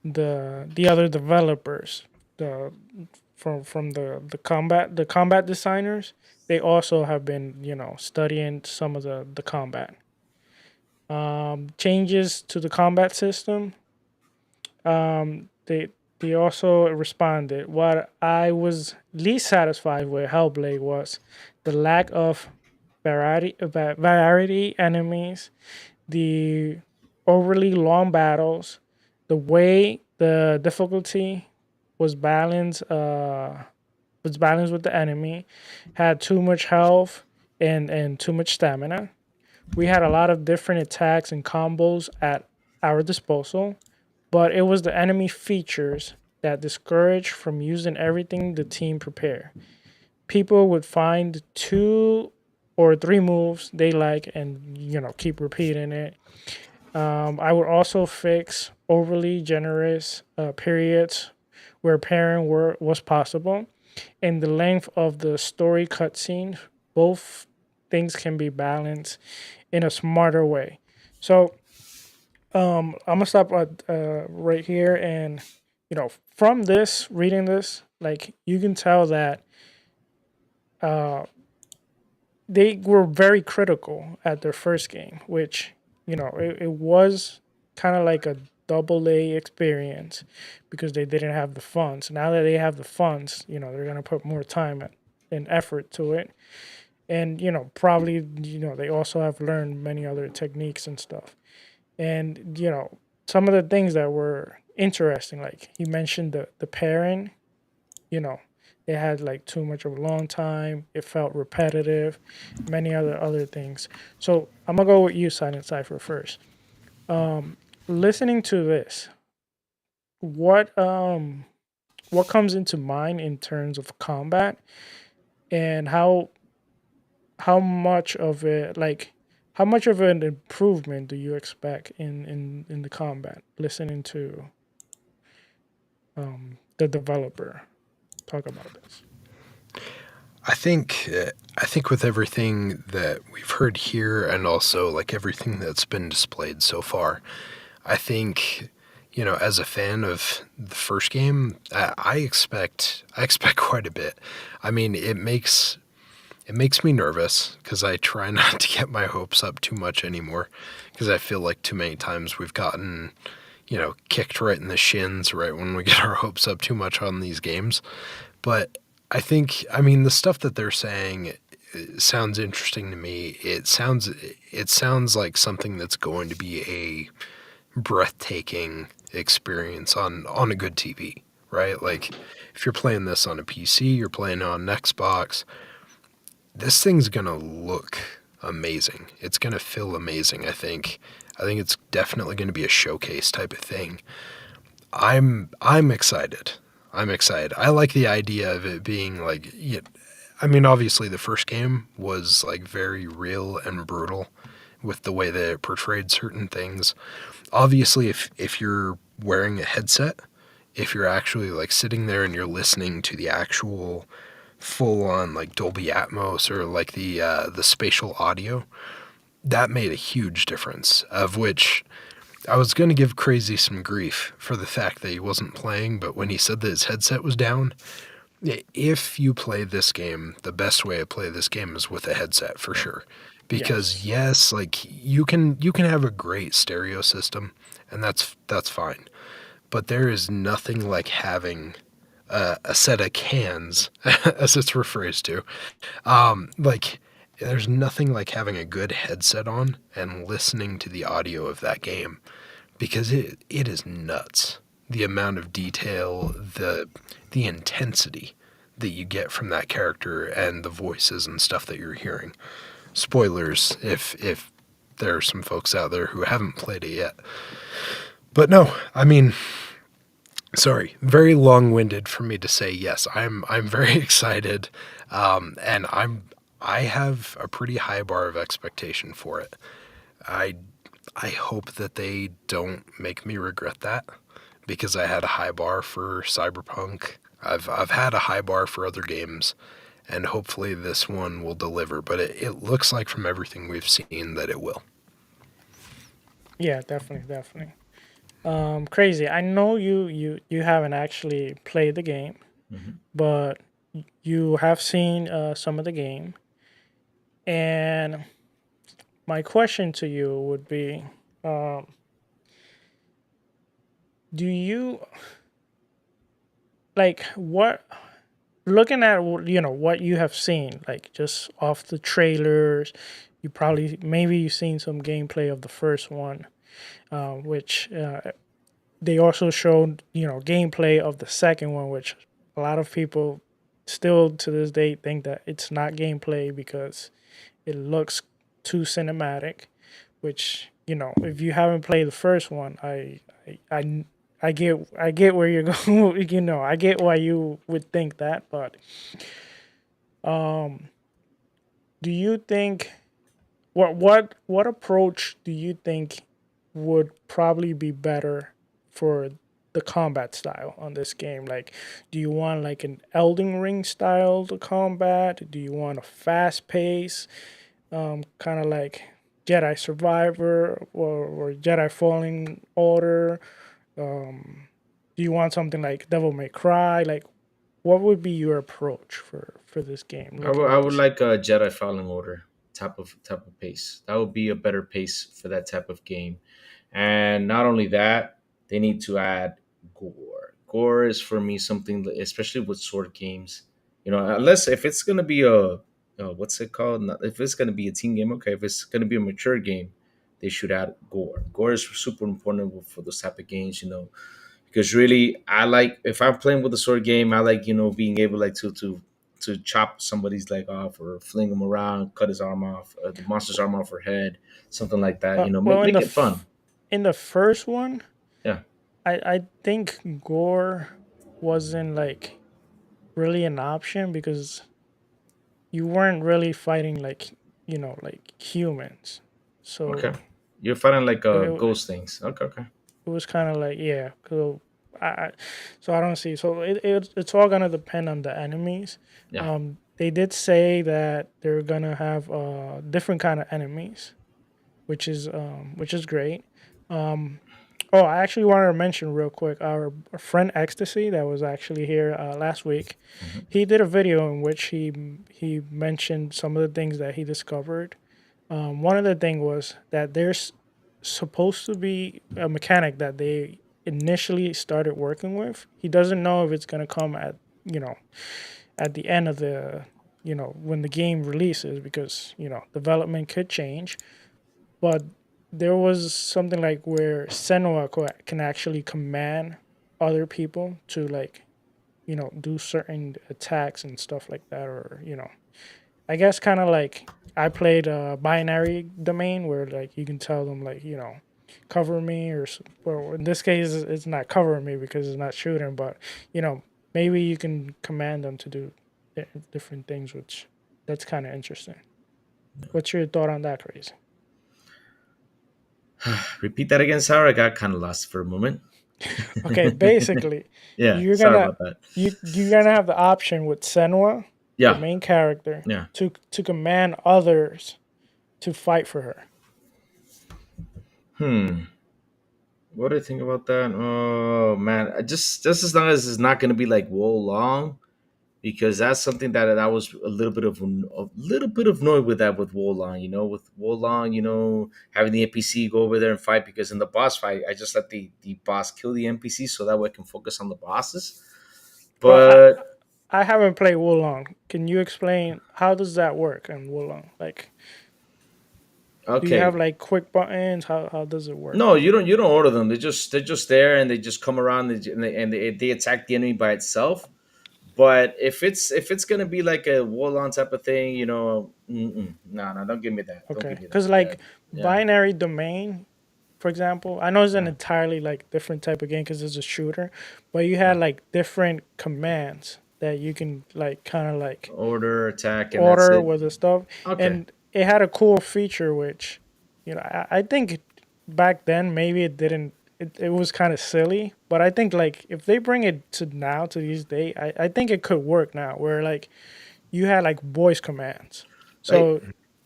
the other developers, the from the combat designers, they also have been studying some of the combat changes to the combat system. They also responded. What I was least satisfied with Hellblade was the lack of variety enemies, the overly long battles, the way the difficulty was balanced with the enemy, had too much health and too much stamina. We had a lot of different attacks and combos at our disposal, but it was the enemy features that discouraged from using everything the team prepared. People would find 2 or 3 moves they like and keep repeating it. I would also fix overly generous periods where pairing was possible, and the length of the story cutscene. Both things can be balanced in a smarter way. So I'm gonna stop right here, and from this reading this, like you can tell that they were very critical at their first game, which it was kind of like a double A experience because they didn't have the funds. Now that they have the funds, they're gonna put more time and effort to it, and probably they also have learned many other techniques and stuff. And some of the things that were interesting, like you mentioned the pairing, they had like too much of a long time. It felt repetitive, many other things. So I'm gonna go with you, Silent Cypher, first. Listening to this, what comes into mind in terms of combat, and how much of it, like how much of an improvement do you expect in the combat? Listening to the developer talk about this. I think with everything that we've heard here and also like everything that's been displayed so far, I think as a fan of the first game, I expect quite a bit. I mean, it makes me nervous because I try not to get my hopes up too much anymore, because I feel like too many times we've gotten kicked right in the shins right when we get our hopes up too much on these games. But I think, the stuff that they're saying sounds interesting to me. It sounds like something that's going to be a breathtaking experience on a good TV, right? Like if you're playing this on a PC, you're playing on an Xbox, this thing's gonna look amazing. It's gonna feel amazing. I think it's definitely gonna be a showcase type of thing. I'm excited. I like the idea of it being like, I mean, obviously, the first game was like very real and brutal with the way that it portrayed certain things. Obviously, if you're wearing a headset, if you're actually like sitting there and you're listening to the actual full on like Dolby Atmos or like the spatial audio, that made a huge difference. Of which I was going to give Crazy some grief for the fact that he wasn't playing, but when he said that his headset was down, if you play this game, the best way to play this game is with a headset for sure. Because Yes. yes, like you can have a great stereo system, and that's fine. But there is nothing like having a set of cans, as it's referred to. Like there's nothing like having a good headset on and listening to the audio of that game because it is nuts. The amount of detail, the intensity that you get from that character and the voices and stuff that you're hearing. Spoilers if there are some folks out there who haven't played it yet. But no, I mean, sorry, very long-winded for me to say yes. I'm very excited, and I have a pretty high bar of expectation for it. I I hope that they don't make me regret that because I had a high bar for Cyberpunk. I've had a high bar for other games, and hopefully this one will deliver. But it looks like from everything we've seen that it will. Yeah, definitely, definitely. Crazy. I know you haven't actually played the game, Hmm. but you have seen some of the game. And my question to you would be, um, do you like what looking at what you have seen, like just off the trailers, you probably maybe you've seen some gameplay of the first one, which they also showed gameplay of the second one, which a lot of people still to this day think that it's not gameplay because it looks too cinematic. Which if you haven't played the first one, I get where you're going. I get why you would think that, but um, do you think what approach do you think would probably be better for the combat style on this game? Like, do you want like an Elden Ring style to combat? Do you want a fast pace, kind of like Jedi Survivor or Jedi Falling Order? Do you want something like Devil May Cry? Like, what would be your approach for this game? I Looking would I at would this, like a Jedi Fallen Order type of pace. That would be a better pace for that type of game. And not only that, they need to add gore. Gore is for me something, especially with sword games. Unless if it's gonna be what's it called? If it's gonna be a team game, okay. If it's gonna be a mature game, they should add gore. Gore is super important for those type of games. Because really I like if I'm playing with a sword game, I like being able like to chop somebody's leg off or fling him around, cut his arm off, the monster's arm off her head, something like that. well, Make it fun. in the first one, Yeah. I think gore wasn't like really an option because you weren't really fighting like like humans, Okay. so You're fighting like it, ghost things. Okay. Okay. it was kind of like, yeah. So I so I don't see. So it's all gonna depend on the enemies. Yeah. They did say that they're gonna have different kind of enemies, which is great. Um, oh, I actually wanted to mention real quick our friend Ecstasy that was actually here last week. Hmm. He did a video in which he mentioned some of the things that he discovered. One of the thing was that there's supposed to be a mechanic that they initially started working with. He doesn't know if it's gonna come at you know at the end of the when the game releases because development could change. But there was something like where Senua can actually command other people to like do certain attacks and stuff like that, or I guess kind of like I played a binary domain where like you can tell them like cover me or in this case it's not covering me because it's not shooting, but you know maybe you can command them to do different things, which that's kind of interesting. What's your thought on that, Crazy? Repeat that again, Sarah. I got kind of lost for a moment. Okay, basically, Yeah, you're sorry gonna about that. you're gonna have the option with Senua, the Yeah, main character, yeah. to command others to fight for her. What do you think about that? Oh man, just as long as it's not going to be like whoa long, because that's something that I was a little bit of annoyed with that with Wolong. With Wolong, having the NPC go over there and fight, because in the boss fight, I just let the boss kill the NPC so that way I can focus on the bosses. Well, But I haven't played Wulong. Can you explain how does that work in Wulong? Like, do you have okay, like quick buttons? How does it work? no, you don't order them. They're just there, and they just come around, and they attack the enemy by itself. But if it's gonna be like a Wolong type of thing, no, no, don't give me that. Don't Okay, give me that. because Yeah, like yeah, binary domain, for example, I know it's an yeah, entirely like different type of game because it's a shooter, but you yeah. had like different commands that you can like kind of like Order, attack, and that's order it. with the stuff, Okay. and it had a cool feature which, I think back then maybe it didn't. It was kind of silly, but I think like if they bring it to now to these days, I think it could work now where like you had like voice commands. Like So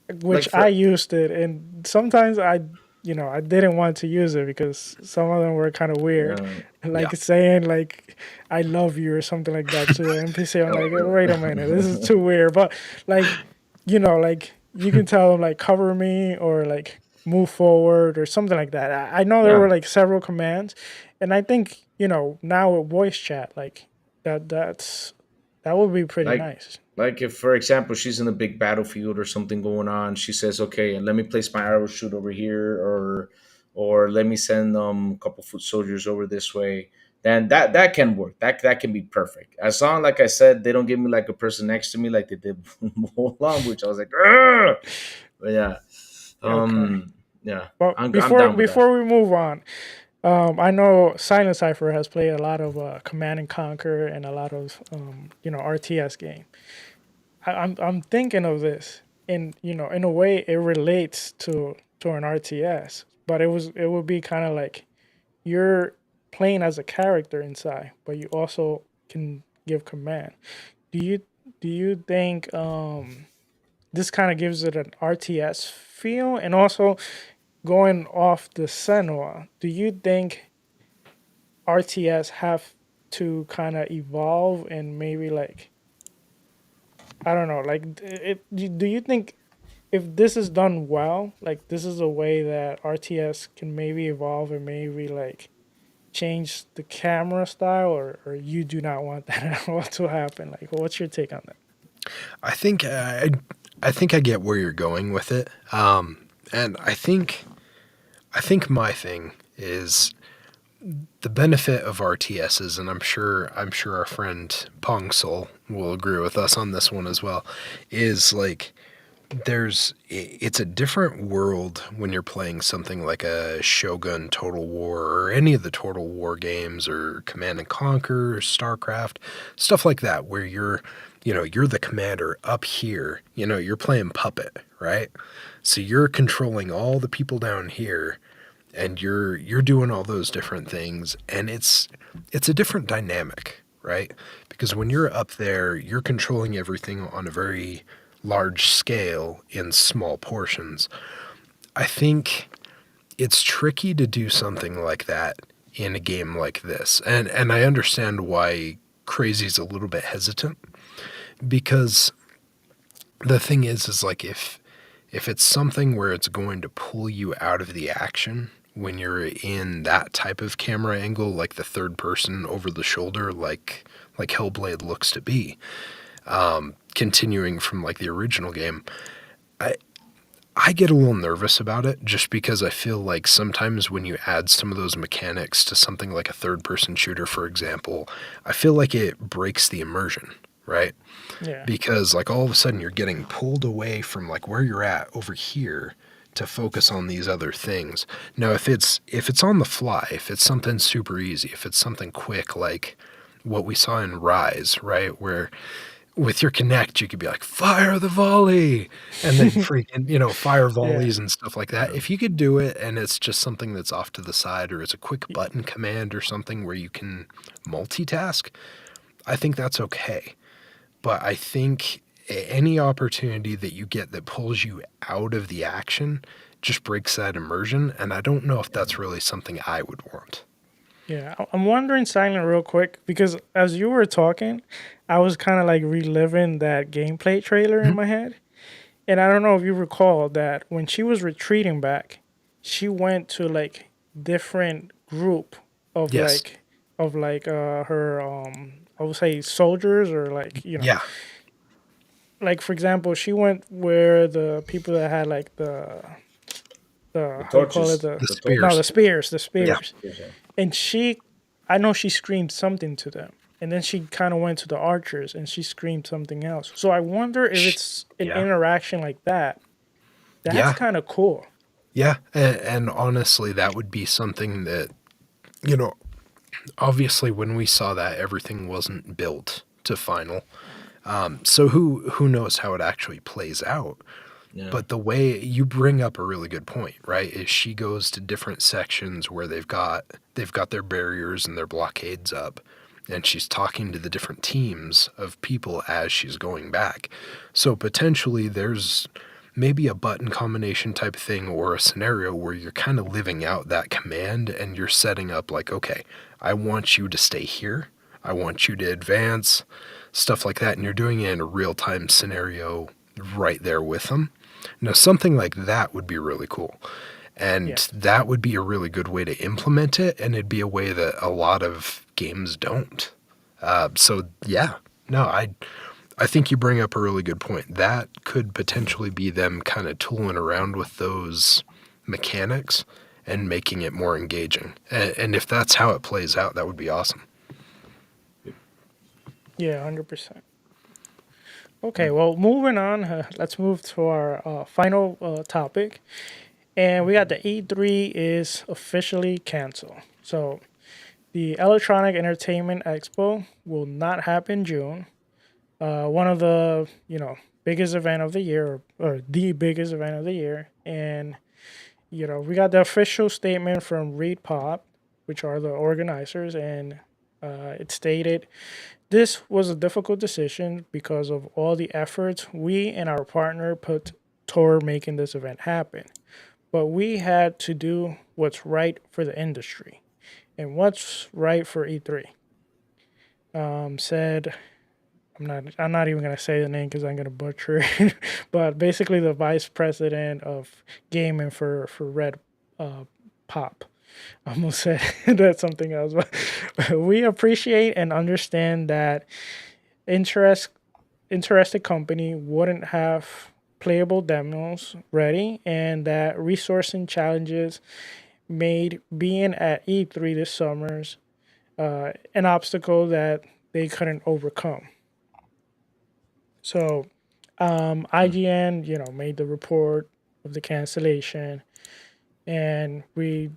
like which I for used it, and sometimes I didn't want to use it because some of them were kind of weird, uh, Yeah. like saying like "I love you" or something like that to the NPC. I'm like, oh, wait a minute, this is too weird. But like, like you can tell them like cover me or like move forward or something like that. I know there yeah. were like several commands, and I think now with voice chat like that would be pretty Like nice. like if, for example, she's in a big battlefield or something going on, she says, "Okay, and let me place my arrow shoot over here," or let me send a couple foot soldiers over this way. Then that can work. That can be perfect. As long, like I said, they don't give me like a person next to me like they did long, which I was like, "Ugh!" But yeah, Okay. um, yeah, Well, I'm before down with that. before we move on, I know Silent Cypher has played a lot of Command and Conquer and a lot of RTS game. I'm thinking of this, and in a way it relates to an RTS, but it would be kind of like you're playing as a character inside, but you also can give command. Do you do you think this kind of gives it an RTS feel, and also going off the Senua, do you think RTS have to kind of evolve and maybe like I don't know, like do you think if this is done well, like this is a way that RTS can maybe evolve and maybe like change the camera style, or you do not want that at all to happen? Like, what's your take on that? I think I think I get where you're going with it. And I think my thing is the benefit of RTSs, and I'm sure our friend Pong Soul will agree with us on this one as well, is like it's a different world when you're playing something like a Shogun Total War or any of the Total War games or Command and Conquer or StarCraft, stuff like that, where you're the commander up here, you're playing puppet, right? So you're controlling all the people down here and you're doing all those different things, and it's a different dynamic, right? Because when you're up there, you're controlling everything on a very large scale in small portions. I think it's tricky to do something like that in a game like this. And I understand why Crazy's a little bit hesitant, because the thing is like if it's something where it's going to pull you out of the action when you're in that type of camera angle, like the third person over the shoulder, like Hellblade looks to be, continuing from like the original game, I get a little nervous about it just because I feel like sometimes when you add some of those mechanics to something like a third person shooter, for example, I feel like it breaks the immersion, right? Yeah. Because like all of a sudden you're getting pulled away from like where you're at over here to focus on these other things. Now, if it's on the fly, if it's something super easy, if it's something quick like what we saw in Rise, right, where with your Connect, you could be like, fire the volley, and then freaking, fire Yeah. volleys and stuff like that. If you could do it and it's just something that's off to the side or it's a quick button command or something where you can multitask, I think that's okay. But I think any opportunity that you get that pulls you out of the action just breaks that immersion. And I don't know if that's really something I would want. Yeah, I'm wondering, Silent, real quick, because as you were talking, I was kind of like reliving that gameplay trailer in Mhm. my head. And I don't know if you recall that when she was retreating back, she went to like different group of Yes. her I would say soldiers or Yeah. like for example, she went where the people that had like the The how you call it, torches, the The the no, torches. spears. the Yeah. spears. And I know she screamed something to them. And then she kind of went to the archers and she screamed something else. So I wonder if it's an Yeah. interaction like that. That's Yeah. kind of cool. Yeah. And honestly, that would be something that, you know, obviously when we saw that, everything wasn't built to final. So who knows how it actually plays out? Yeah. But the way you bring up a really good point, right? Is she goes to different sections where they've got their barriers and their blockades up, and she's talking to the different teams of people as she's going back. So potentially there's maybe a button combination type thing or a scenario where you're kind of living out that command and you're setting up like, okay, I want you to stay here. I want you to advance, stuff like that. And you're doing it in a real time scenario right there with them. Now, something like that would be really cool. And Yeah. that would be a really good way to implement it. And it'd be a way that a lot of games don't. So, yeah, no, I think you bring up a really good point. That could potentially be them kind of tooling around with those mechanics and making it more engaging. And if that's how it plays out, that would be awesome. Yeah, 100%. Okay, well, moving on. Let's move to our final topic. And we got the E3 is officially canceled. So the Electronic Entertainment Expo will not happen in June. One of the, biggest event of the year, or the biggest event of the year. And, we got the official statement from Reed Pop, which are the organizers, and it stated, this was a difficult decision because of all the efforts we and our partner put toward making this event happen. But we had to do what's right for the industry. And what's right for E3? Said, I'm not even gonna say the name because I'm gonna butcher it. But basically, the vice president of gaming for Red Pop. I almost said that's something else, but we appreciate and understand that interest interested company wouldn't have playable demos ready, and that resourcing challenges made being at E3 this summer's an obstacle that they couldn't overcome. So IGN, made the report of the cancellation, and we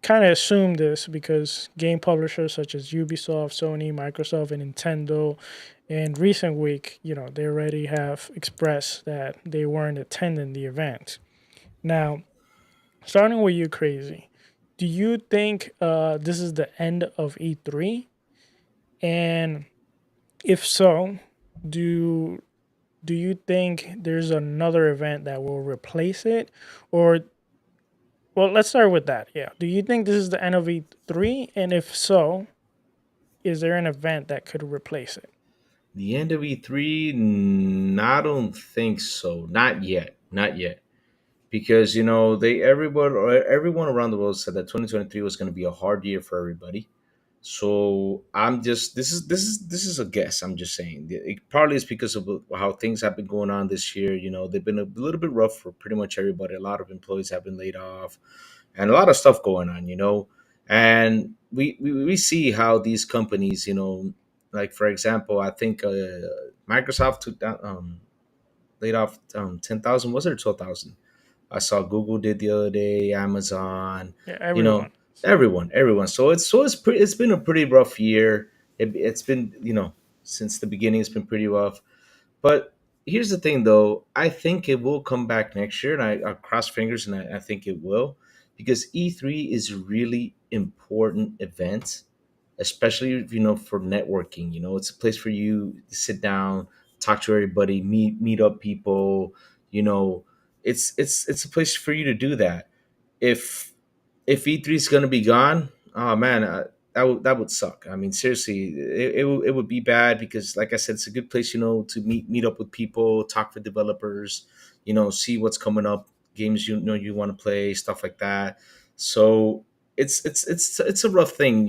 kind of assumed this because game publishers such as Ubisoft, Sony, Microsoft, and Nintendo in recent week, they already have expressed that they weren't attending the event. Now, starting with you, Crazy, do you think this is the end of E3? And if so, do do you think there's another event that will replace it, or well, let's start with that. Yeah. Do you think this is the end of E3? And if so, is there an event that could replace it? The end of E3, I don't think so. Not yet. Not yet. Because they everyone around the world said that 2023 was going to be a hard year for everybody. So I'm just this is a guess. I'm just saying it probably is because of how things have been going on this year. They've been a little bit rough for pretty much everybody. A lot of employees have been laid off, and a lot of stuff going on. And we see how these companies, like for example, I think Microsoft took down laid off 10,000. Was it, or 12,000? I saw Google did the other day, Amazon, Yeah, you know, everyone. everyone. So it's been a pretty rough year. It's been. since the beginning, it's been pretty rough. But here's the thing, though. I think it will come back next year, and I cross fingers, and I think it will, because E3 is a really important event, especially for networking. It's a place for you to sit down, talk to everybody, meet up people. You know, it's a place for you to do that. If E3 is going to be gone, oh man, that would suck. I mean, seriously, it would be bad because, like I said, it's a good place, to meet up with people, talk with developers, see what's coming up, games you want to play, stuff like that. So it's a rough thing,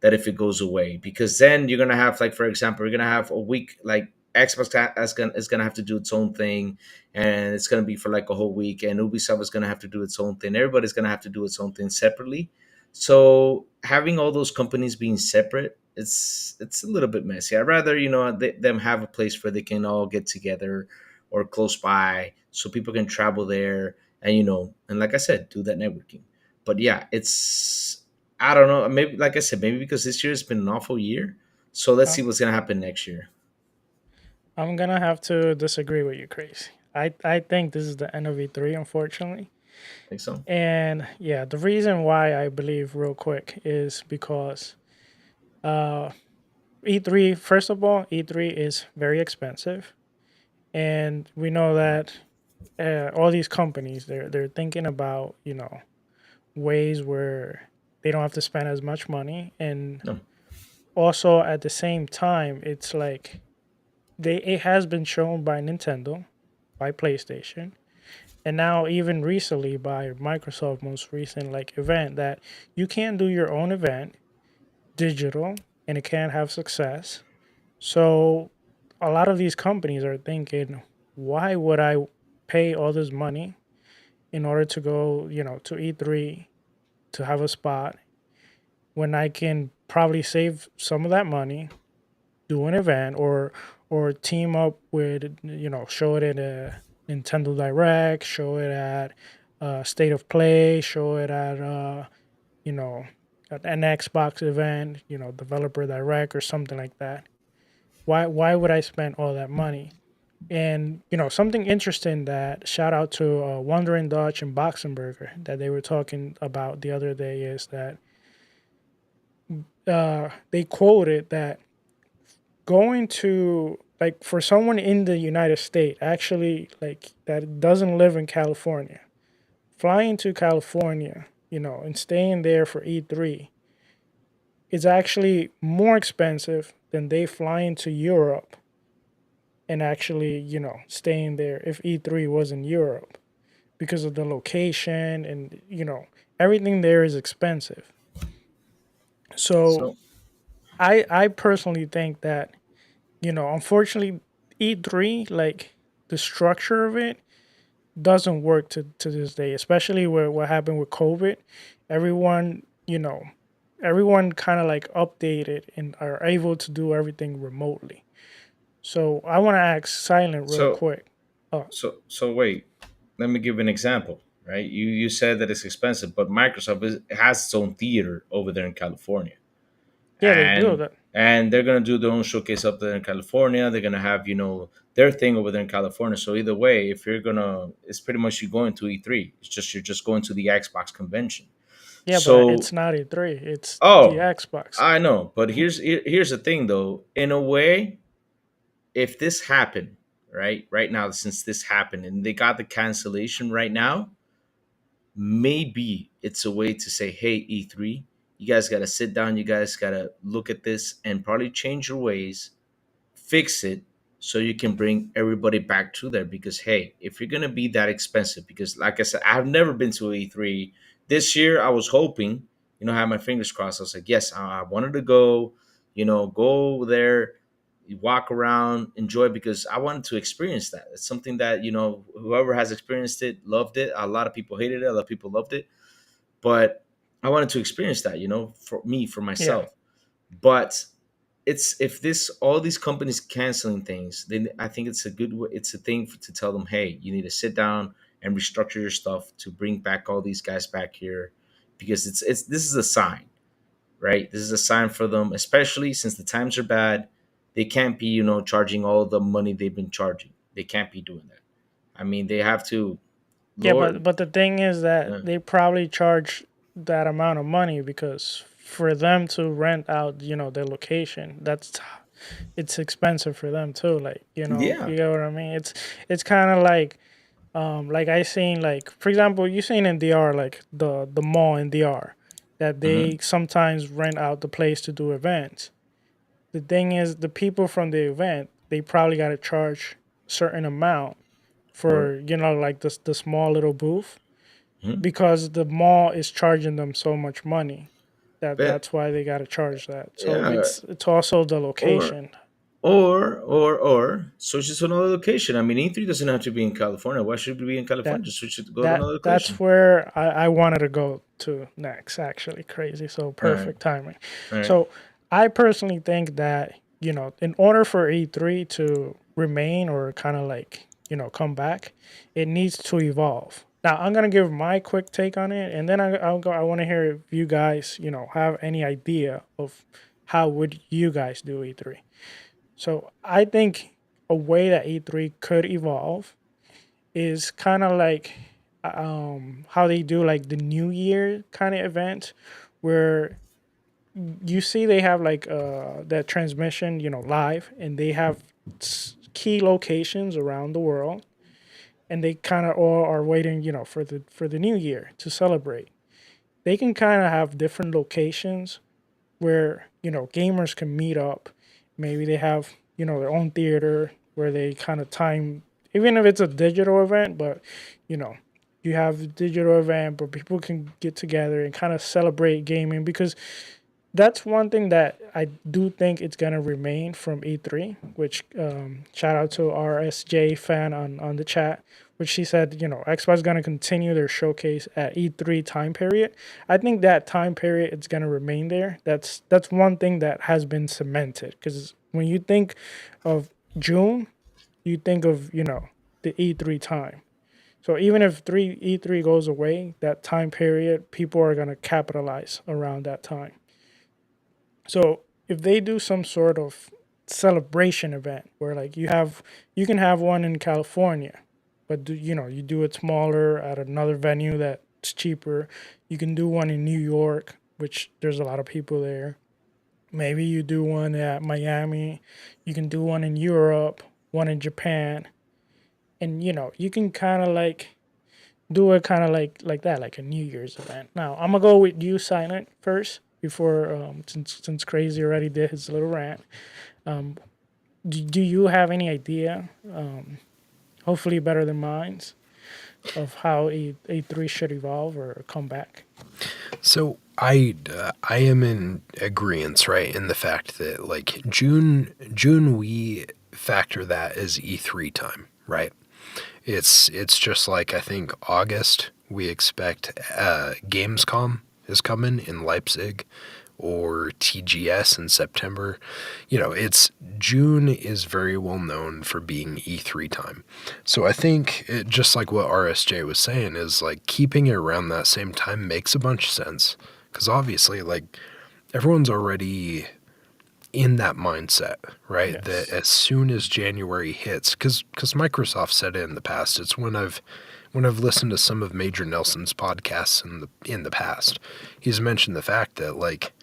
that if it goes away, because then you're gonna have, like, for example, you're gonna have a week like Xbox is gonna have to do its own thing, and it's going to be for like a whole week, and Ubisoft is going to have to do its own thing. Everybody's going to have to do its own thing separately. So having all those companies being separate, it's a little bit messy. I'd rather them have a place where they can all get together or close by, so people can travel there, and and like I said, do that networking. But yeah, it's, I don't know, maybe, like I said, maybe because this year has been an awful year, so let's see Um, what's going to happen next year. I'm gonna have to disagree with you, Crazy. I think this is the end of E3, unfortunately. Think so? And yeah, the reason why I believe, real quick, is because uh, E3, first of all, E3 is very expensive. And we know that all these companies, they're thinking about, ways where they don't have to spend as much money. And No. also at the same time, it's like it has been shown by Nintendo, by PlayStation, and now even recently by Microsoft, most recent like event, that you can do your own event digital and it can have success. So a lot of these companies are thinking, why would I pay all this money in order to go, to E3 to have a spot when I can probably save some of that money, do an event, or team up with, show it at a Nintendo Direct, show it at State of Play, show it at you know at an Xbox event, Developer Direct or something like that. Why would I spend all that money? And something interesting, that shout out to Wandering Dutch and Boxenberger, that they were talking about the other day, is that they quoted that going to, like, for someone in the United States, actually, like, that doesn't live in California, flying to California, and staying there for E3 is actually more expensive than they flying to Europe and actually, staying there if E3 was in Europe, because of the location and, everything there is expensive. So So I personally think that, unfortunately, E3, like, the structure of it doesn't work to this day, especially with what happened with COVID. Everyone, everyone kind of like updated and are able to do everything remotely. So I want to ask Silent real so quick. Oh, so wait, let me give an example. Right, you said that it's expensive, but Microsoft has its own theater over there in California, yeah, they do and that. they're gonna do their own showcase up there in California. They're gonna have their thing over there in California. So either way, if you're gonna, it's pretty much you going to E3. It's just you're just going to the Xbox convention. Yeah, but So it's not E3. It's the oh, Xbox. I know, but here's the thing though. In a way, if this happened right now, since this happened and they got the cancellation right now, maybe it's a way to say, hey, E3, you guys got to sit down, you guys got to look at this and probably change your ways, fix it, so you can bring everybody back to there. Because hey, if you're going to be that expensive, because like I said, I've never been to E3. This year I was hoping, I had my fingers crossed. I was like, yes, I wanted to go, go there, you walk around, enjoy, because I wanted to experience that. It's something that, whoever has experienced it loved it. A lot of people hated it, a lot of people loved it, but I wanted to experience that, for me, for Yeah. myself. But it's, if this, all these companies canceling things, then I think it's a good it's a thing to tell them, hey, you need to sit down and restructure your stuff to bring back all these guys back here, because it's this is a sign, right? This is a sign for them, especially since the times are bad. they can't be, charging all the money they've been charging. They can't be doing that. I mean, they have to Yeah, lower. but the thing is that Yeah, they probably charge that amount of money because for them to rent out, their location, it's expensive for them too. Like, yeah. you get what I mean? It's kind of like I seen, like, for example, you seen in DR, like the mall in DR, that Hmm. they sometimes rent out the place to do events. The thing is, the people from the event, they probably got to charge a certain amount Or for, like the small little booth, mhm. because the mall is charging them so much money that But that's why they got to charge that. So yeah, it's also the or location. or switch it to another location. I mean, E3 doesn't have to be in California. Why should it be in that California? Just switch it to go to that another that's location. where I wanted to go to next, actually. Crazy. So All right, perfect timing. all right. So I personally think that, in order for E3 to remain or kind of like, come back, it needs to evolve. Now I'm gonna give my quick take on it, and then I'll go. I want to hear if you guys, have any idea of how would you guys do E3. So I think a way that E3 could evolve is kind of like how they do like the New Year kind of event, where you see they have like that transmission, live, and they have key locations around the world, and they kind of all are waiting, for the New Year to celebrate. They can kind of have different locations where, gamers can meet up. Maybe they have, their own theater where they kind of time, even if it's a digital event, but, you know you have a digital event where people can get together and kind of celebrate gaming, because that's one thing that I do think it's gonna remain from E3. Which, shout out to our SJ fan on the chat, which she said, Xbox is gonna continue their showcase at E3 time period. I think that time period is gonna remain there. That's one thing that has been cemented, because when you think of June, you think of, the E3 time. So even if E3 goes away, that time period, people are gonna capitalize around that time. So if they do some sort of celebration event where, like, you can have one in California, but you do it smaller at another venue that's cheaper. You can do one in New York, which there's a lot of people there. Maybe you do one at Miami. You can do one in Europe, one in Japan, and you can kind of like do it kind of like that, like a New Year's event. Now I'm gonna go with you, Silent, first before, since Crazy already did his little rant. Um, do you have any idea? Hopefully better than mine's, of how A3 should evolve or come back. So I am in agreement, right, in the fact that like June we factor that as E3 time, right? It's just like I think August we expect Gamescom is coming in Leipzig, or TGS in September. It's June is very well known for being E3 time. So I think just like what RSJ was saying is like keeping it around that same time makes a bunch of sense, because obviously like everyone's already in that mindset, right? That Yes. as soon as January hits, because Microsoft said it in the past. It's when I've listened to some of Major Nelson's podcasts in the past, he's mentioned the fact that like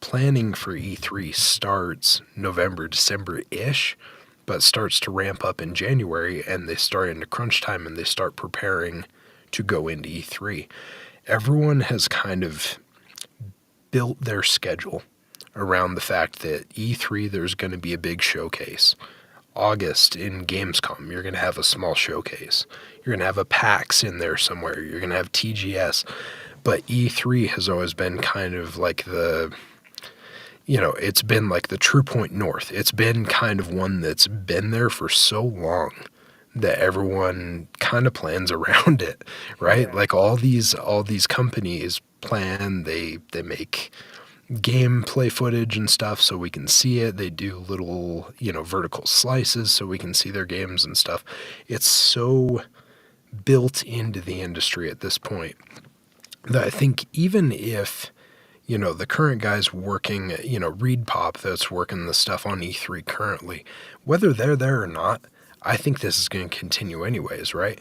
planning for E3 starts November, December-ish, but starts to ramp up in January, and they start into crunch time and they start preparing to go into E3. Everyone has kind of built their schedule around the fact that E3 there's going to be a big showcase. August in Gamescom, you're going to have a small showcase. You're going to have a PAX in there somewhere. You're going to have TGS. But E3 has always been kind of like it's been like the True Point North. It's been kind of one that's been there for so long that everyone kind of plans around it, right? Yeah. Like all these companies plan, they make gameplay footage and stuff so we can see it. They do little, vertical slices so we can see their games and stuff. It's so built into the industry at this point that I think even if The current guys working, Reed Pop that's working the stuff on E3 currently, whether they're there or not, I think this is going to continue anyways, right?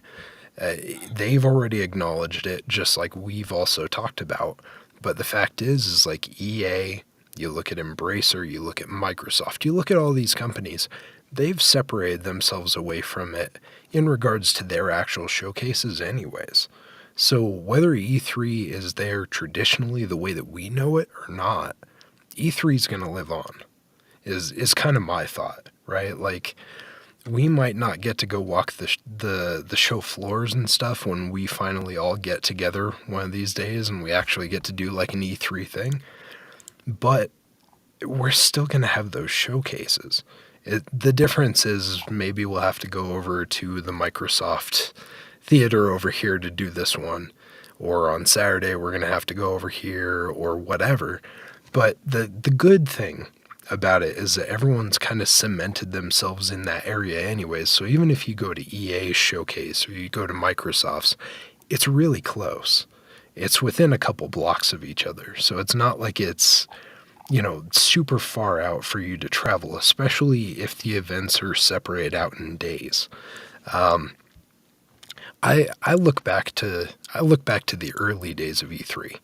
They've already acknowledged it, just like we've also talked about. But the fact is like EA, you look at Embracer, you look at Microsoft, you look at all these companies, they've separated themselves away from it in regards to their actual showcases anyways. So whether E3 is there traditionally the way that we know it or not, E3 is going to live on, is kind of my thought, right? Like, we might not get to go walk the show floors and stuff when we finally all get together one of these days and we actually get to do like an E3 thing, but we're still going to have those showcases. The difference is maybe we'll have to go over to the Microsoft theater over here to do this one, or on Saturday we're going to have to go over here or whatever. But the good thing about it is that everyone's kind of cemented themselves in that area anyways. So even if you go to EA's showcase or you go to Microsoft's, it's really close. It's within a couple blocks of each other. So it's not like it's, super far out for you to travel, especially if the events are separated out in days. I look back to the early days of E3,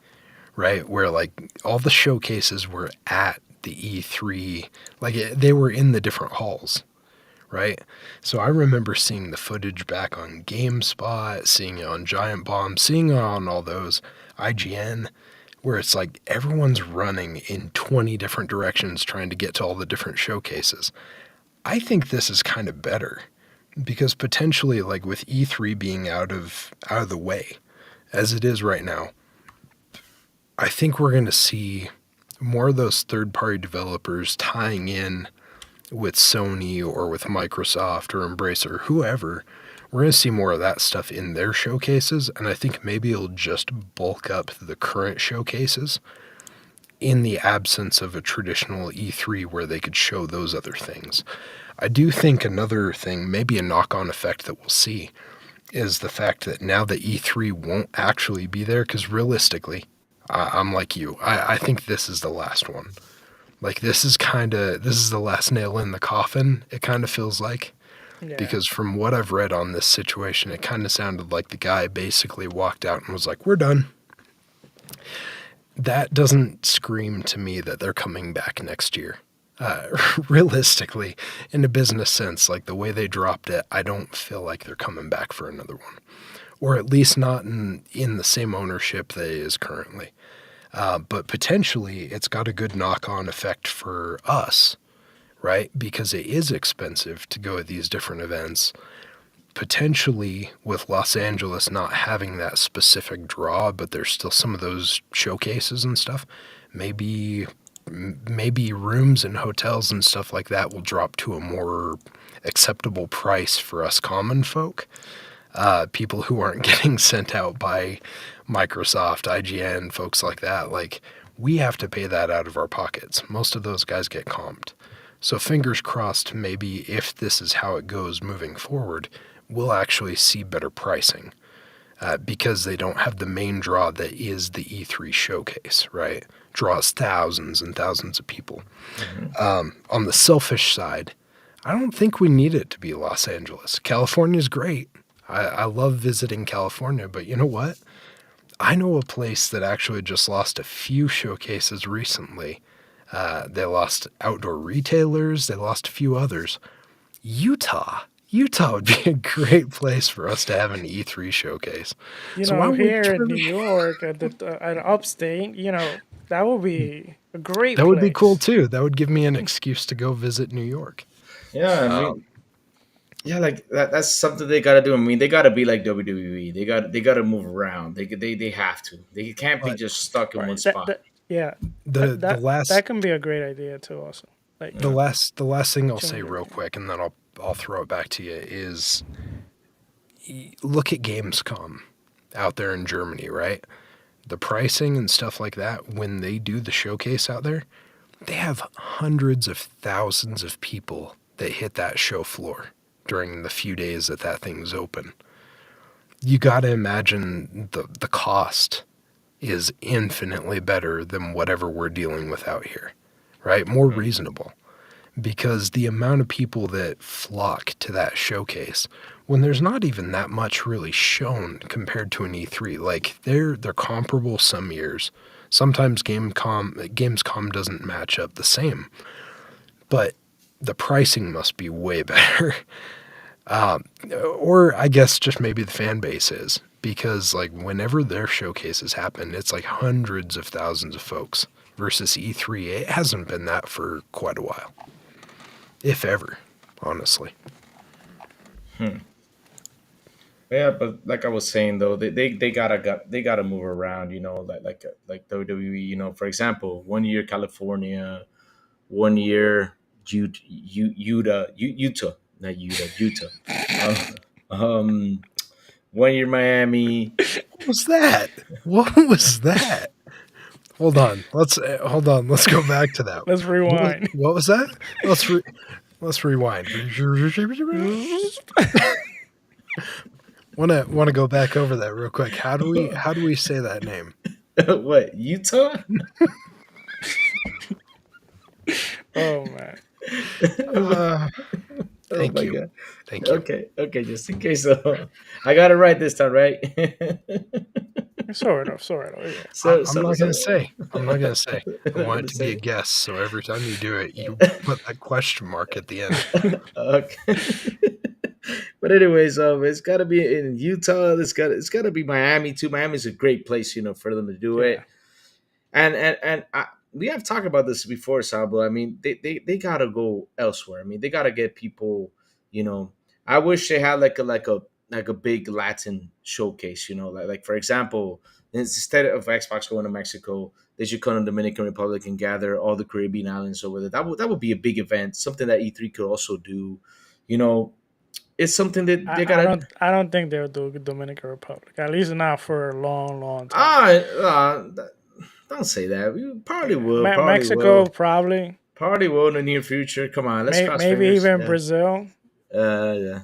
right? Where like all the showcases were at the E3, like they were in the different halls, right? So I remember seeing the footage back on GameSpot, seeing it on Giant Bomb, seeing it on all those IGN, where it's like everyone's running in 20 different directions trying to get to all the different showcases. I think this is kind of better because potentially, like with E3 being out of the way as it is right now, I think we're going to see more of those third-party developers tying in with Sony or with Microsoft or Embracer, whoever. We're going to see more of that stuff in their showcases, and I think maybe it'll just bulk up the current showcases in the absence of a traditional E3 where they could show those other things. I do think another thing, maybe a knock-on effect that we'll see, is the fact that now that E3 won't actually be there, because realistically, I'm like you, I think this is the last one. Like this is the last nail in the coffin, it kind of feels like. Yeah. Because from what I've read on this situation, it kind of sounded like the guy basically walked out and was like, we're done. That doesn't scream to me that they're coming back next year. Realistically, in a business sense, like the way they dropped it, I don't feel like they're coming back for another one. Or at least not in the same ownership that it is currently. But potentially, it's got a good knock-on effect for us, right? Because it is expensive to go to these different events. Potentially, with Los Angeles not having that specific draw, but there's still some of those showcases and stuff, maybe rooms and hotels and stuff like that will drop to a more acceptable price for us common folk. People who aren't getting sent out by Microsoft, IGN, folks like that. Like, we have to pay that out of our pockets. Most of those guys get comped. So fingers crossed, maybe if this is how it goes moving forward, we'll actually see better pricing because they don't have the main draw that is the E3 showcase, right? Draws thousands and thousands of people. Mm-hmm. On the selfish side, I don't think we need it to be Los Angeles. California's great. I love visiting California, but you know what? I know a place that actually just lost a few showcases recently. They lost Outdoor Retailers. They lost a few others. Utah would be a great place for us to have an E3 showcase. Here in New York, at Upstate, that would be a great place. That would be cool, too. That would give me an excuse to go visit New York. Yeah, I mean, like that's something they got to do. I mean, they got to be like WWE. They got to move around. They have to. They can't be just stuck in one spot. That can be a great idea too. Also, like the last thing I'll say real quick, and then I'll throw it back to you is look at Gamescom out there in Germany, right? The pricing and stuff like that when they do the showcase out there, they have hundreds of thousands of people that hit that show floor during the few days that thing's open. You got to imagine the cost is infinitely better than whatever we're dealing with out here, right? More reasonable. Because the amount of people that flock to that showcase, when there's not even that much really shown compared to an E3, like they're comparable some years. Sometimes Gamescom doesn't match up the same, but the pricing must be way better. Or I guess just maybe the fan base is, because like whenever their showcases happen, it's like hundreds of thousands of folks versus E3. It hasn't been that for quite a while, if ever, honestly. Yeah, but like I was saying though, they gotta move around, like WWE. For example, 1 year California, 1 year Utah, not Utah. Uh, um, 1 year Miami. What was that? What was that? Hold on. Let's go back to that. Let's rewind. What was that? Let's rewind. Want to go back over that real quick. How do we say that name? What, Utah? Oh man. Thank Oh my you. God. Thank you. Okay, just in case. I got it right this time, right? Sort of. Yeah. I'm not gonna say. I want it to be a guess. So every time you do it, you put that question mark at the end. Okay. But anyways, it's got to be in Utah. It's got to be Miami too. Miami's a great place, for them to do it. Yeah. And we have talked about this before, Sablo. I mean, they gotta go elsewhere. I mean, they gotta get people. I wish they had like a big Latin showcase. Like for example, instead of Xbox going to Mexico, they should come to Dominican Republic and gather all the Caribbean islands over there. That would be a big event. Something that E3 could also do. It's something that they gotta. I don't think they'll do Dominican Republic. At least not for a long time. Don't say that. We probably will. Mexico probably. Probably will in the near future. Come on, let's cross Maybe fingers. even Yeah. Brazil. Yeah.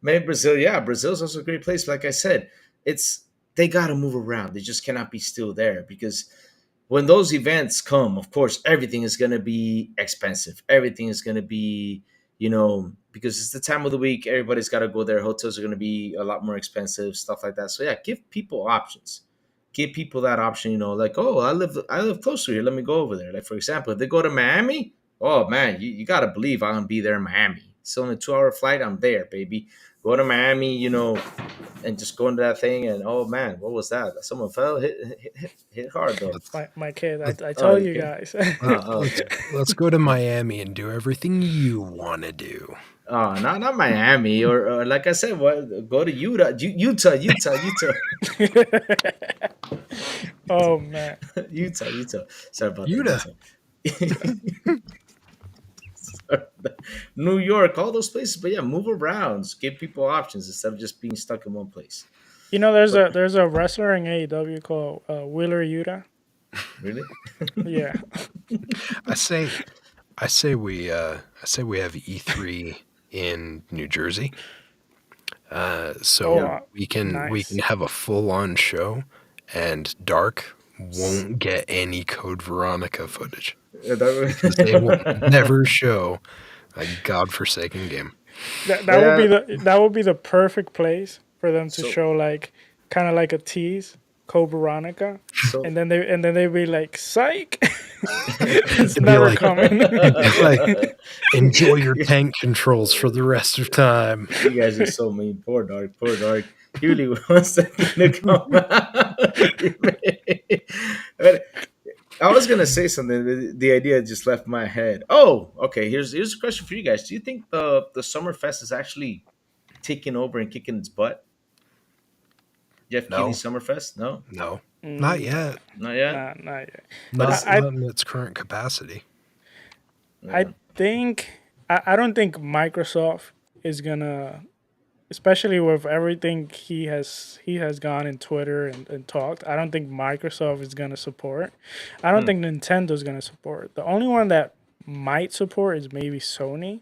Maybe Brazil. Yeah, Brazil's also a great place. Like I said, they got to move around. They just cannot be still there because when those events come, of course, everything is going to be expensive. Everything is going to be, because it's the time of the week. Everybody's got to go there. Hotels are going to be a lot more expensive, stuff like that. So yeah, give people options. Give people that option. Like, oh, I live close to here. Let me go over there. Like for example, if they go to Miami, oh man, you got to believe I'm gonna be there in Miami. It's only a 2-hour flight. I'm there, baby. Go to Miami, and just go into that thing. And oh man, what was that? Someone fell, hit hard though. My kid, I told you okay. guys. Okay. Let's go to Miami and do everything you want to do. Oh, not Miami or like I said, go to Utah. Oh man. Utah. Sorry about Utah. that. New York, all those places. But yeah, move around. Give people options instead of just being stuck in one place. There's a wrestler in AEW called Wheeler Yuta. Really? Yeah. I say we have E3 in New Jersey, so we can have a full on show, and Dark won't get any Code Veronica footage because they will never show a godforsaken game. That would be the perfect place for them to show like kind of like a tease, Code Veronica, and then they'd be like, "Psych, it's never coming." Like, enjoy your tank controls for the rest of time. You guys are so mean. Poor Dark. He really wants that thing to come out. But I was gonna say something. The idea just left my head. Oh, okay. Here's a question for you guys. Do you think the Summerfest is actually taking over and kicking its butt? Jeff No. Keighley Summerfest? No, Not yet. not yet. Not yet. Not in its current capacity. I don't think Microsoft is gonna, especially with everything he has gone in Twitter and talked. I don't think Microsoft is gonna support. I don't think Nintendo's gonna support. The only one that might support is maybe Sony,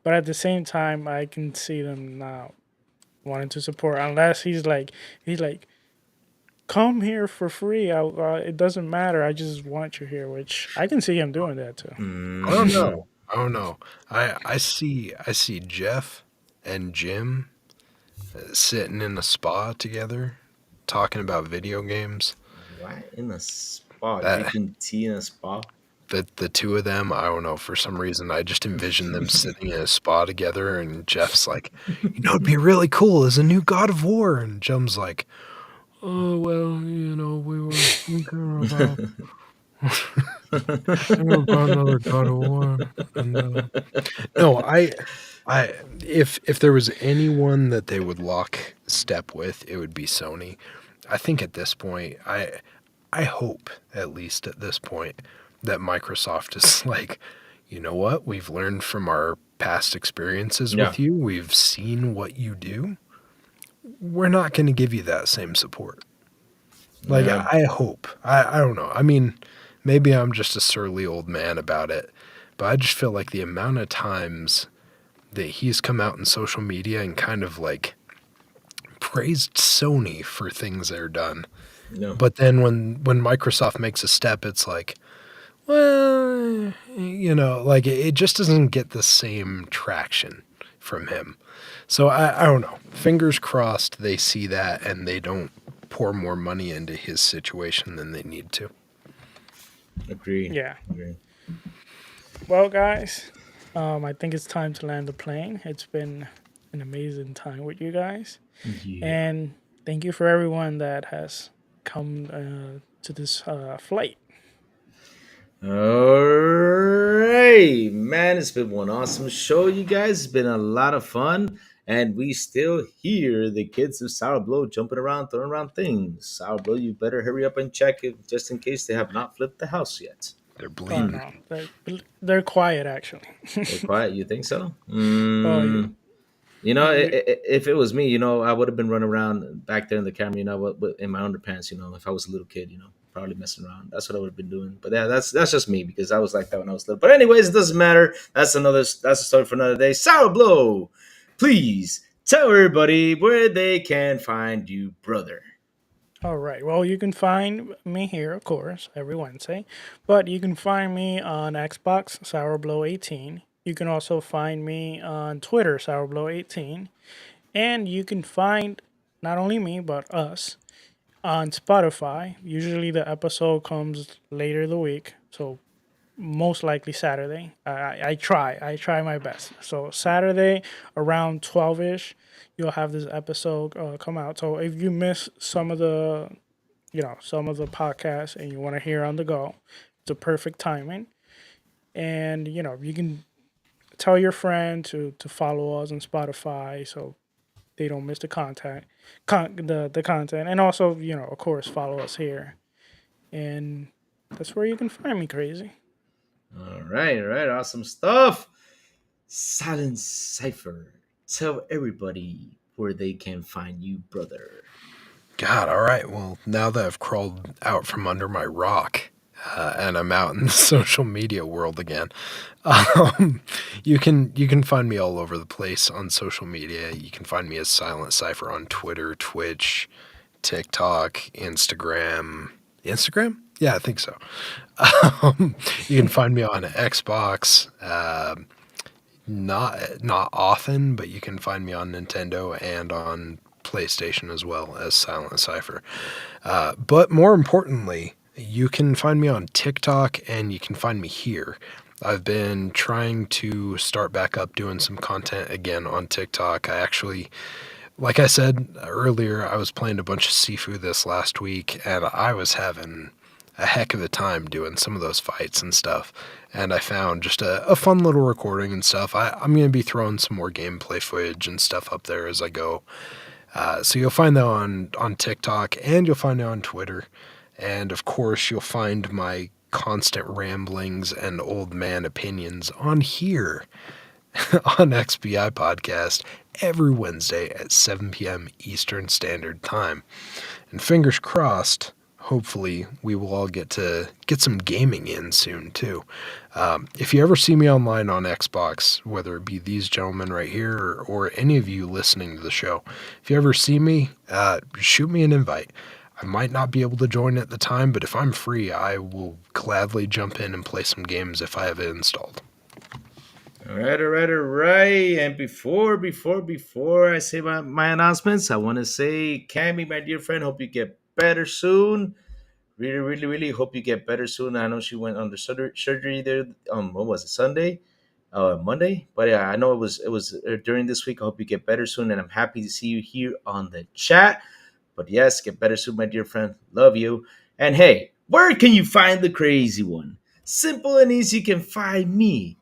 but at the same time, I can see them not wanting to support unless he's like come here for free. It doesn't matter. I just want you here, which I can see him doing that too. I don't Mm. know. I don't know. I see Jeff and Jim sitting in a spa together, talking about video games. What in a spa? That Drinking tea in a spa? the two of them, I don't know, for some reason I just envision them sitting in a spa together, and Jeff's like, it'd be really cool as a new God of War, and Jim's like, oh well, we were thinking about another God of War, and no, if there was anyone that they would lock step with, it would be Sony. I think at this point, I hope, at least at this point, that Microsoft is like, you know what? We've learned from our past experiences Yeah. with you. We've seen what you do. We're not going to give you that same support. Like, Yeah. I hope. I don't know. I mean, maybe I'm just a surly old man about it, but I just feel like the amount of times that he's come out in social media and kind of like praised Sony for things they're done. No. But then when Microsoft makes a step, it's like, well, like it just doesn't get the same traction from him. So I don't know. Fingers crossed they see that and they don't pour more money into his situation than they need to. Agreed. Yeah. Agreed. Well, guys, I think it's time to land the plane. It's been an amazing time with you guys, Yeah. and thank you for everyone that has come to this flight. All right, man. It's been one awesome show, you guys. It's been a lot of fun. And we still hear the kids of Sourblow jumping around, throwing around things. Sourblow, you better hurry up and check it just in case they have not flipped the house yet. They're Oh bleeding. no, they're quiet actually. They're quiet. You think so? Oh, You know, you- if it was me, I would have been running around back there in the camera, in my underpants, if I was a little kid, probably messing around. That's what I would have been doing. But yeah, that's just me because I was like that when I was little. But anyways, it doesn't matter. That's a story for another day. Sourblow, please tell everybody where they can find you, brother. All right. Well, you can find me here, of course, every Wednesday, but you can find me on Xbox, Sourblow18. You can also find me on Twitter, Sourblow18, and you can find not only me but us on Spotify. Usually, the episode comes later the week, so most likely Saturday. I try my best. So Saturday around 12ish, you'll have this episode come out. So if you miss some of the podcasts and you want to hear on the go, it's a perfect timing. And you can tell your friend to follow us on Spotify so they don't miss the the content. And also, of course, follow us here. And that's where you can find me, crazy. All right, awesome stuff. Silent Cypher, tell everybody where they can find you, brother. God, all right. Well, now that I've crawled out from under my rock and I'm out in the social media world again, you can find me all over the place on social media. You can find me as Silent Cypher on Twitter, Twitch, TikTok, Instagram. Instagram? Yeah, I think so. You can find me on Xbox. Not often, but you can find me on Nintendo and on PlayStation as well as Silent Cypher. But more importantly, you can find me on TikTok and you can find me here. I've been trying to start back up doing some content again on TikTok. I actually, like I said earlier, I was playing a bunch of Sifu this last week and I was having a heck of a time doing some of those fights and stuff. And I found just a fun little recording and stuff. I'm going to be throwing some more gameplay footage and stuff up there as I go. So you'll find that on TikTok and you'll find it on Twitter. And of course, you'll find my constant ramblings and old man opinions on here on XBI Podcast every Wednesday at 7 p.m. Eastern Standard Time. And fingers crossed, hopefully we will all get some gaming in soon too. If you ever see me online on Xbox, whether it be these gentlemen right here or any of you listening to the show, if you ever see me, shoot me an invite. I might not be able to join at the time, but if I'm free, I will gladly jump in and play some games if I have it installed. All right. And before I say my announcements, I want to say, Cammy, my dear friend, hope you get better soon. Really hope you get better soon. I know she went under surgery there. What was it, Sunday? Monday? But yeah, I know it was during this week. I hope you get better soon, and I'm happy to see you here on the chat. But yes, get better soon, my dear friend. Love you. And hey, where can you find the crazy one? Simple and easy. You can find me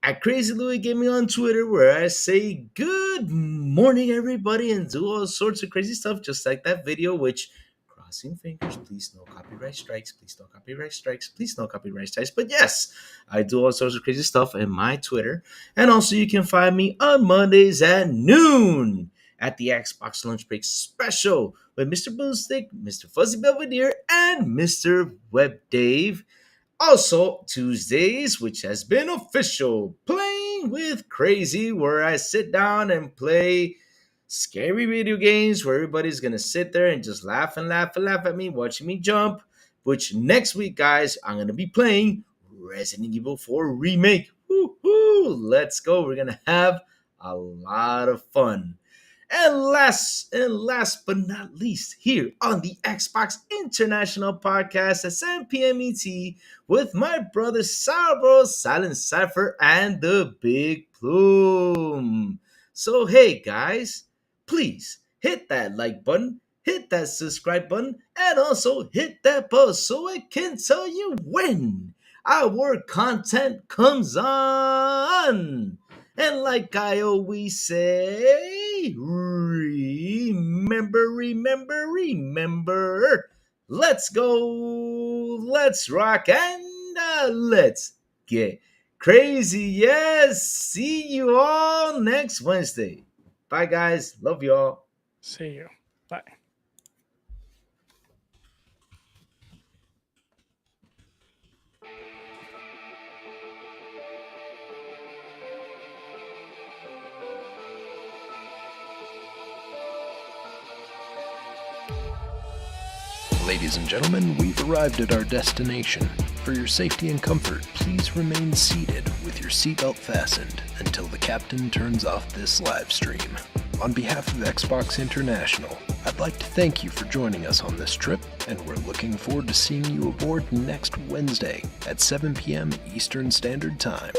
at Crazy Louis Gaming on Twitter, where I say good morning, everybody, and do all sorts of crazy stuff, just like that video, which, crossing fingers, please no copyright strikes, please no copyright strikes, please no copyright strikes. But yes, I do all sorts of crazy stuff in my Twitter. And also you can find me on Mondays at noon at the Xbox Lunch Break Special with Mr. Boomstick, Mr. Fuzzy Belvedere, and Mr. Web Dave. Also, Tuesdays, which has been official, Playing with Crazy, where I sit down and play scary video games where everybody's going to sit there and just laugh at me, watching me jump. Which next week, guys, I'm going to be playing Resident Evil 4 Remake. Woo-hoo! Let's go. We're going to have a lot of fun. And last but not least, here on the Xbox International Podcast at 7 p.m. ET with my brother Sourblow, Silent Cypher, and the Big Plume. So hey guys, please hit that like button, hit that subscribe button, and also hit that bell so it can tell you when our content comes on. And like I always say, remember. Let's go, let's rock, and let's get crazy. Yes, see you all next Wednesday. Bye, guys. Love y'all. See you. Bye. Ladies and gentlemen, we've arrived at our destination. For your safety and comfort, please remain seated with your seatbelt fastened until the captain turns off this live stream. On behalf of Xbox International, I'd like to thank you for joining us on this trip, and we're looking forward to seeing you aboard next Wednesday at 7 p.m. Eastern Standard Time.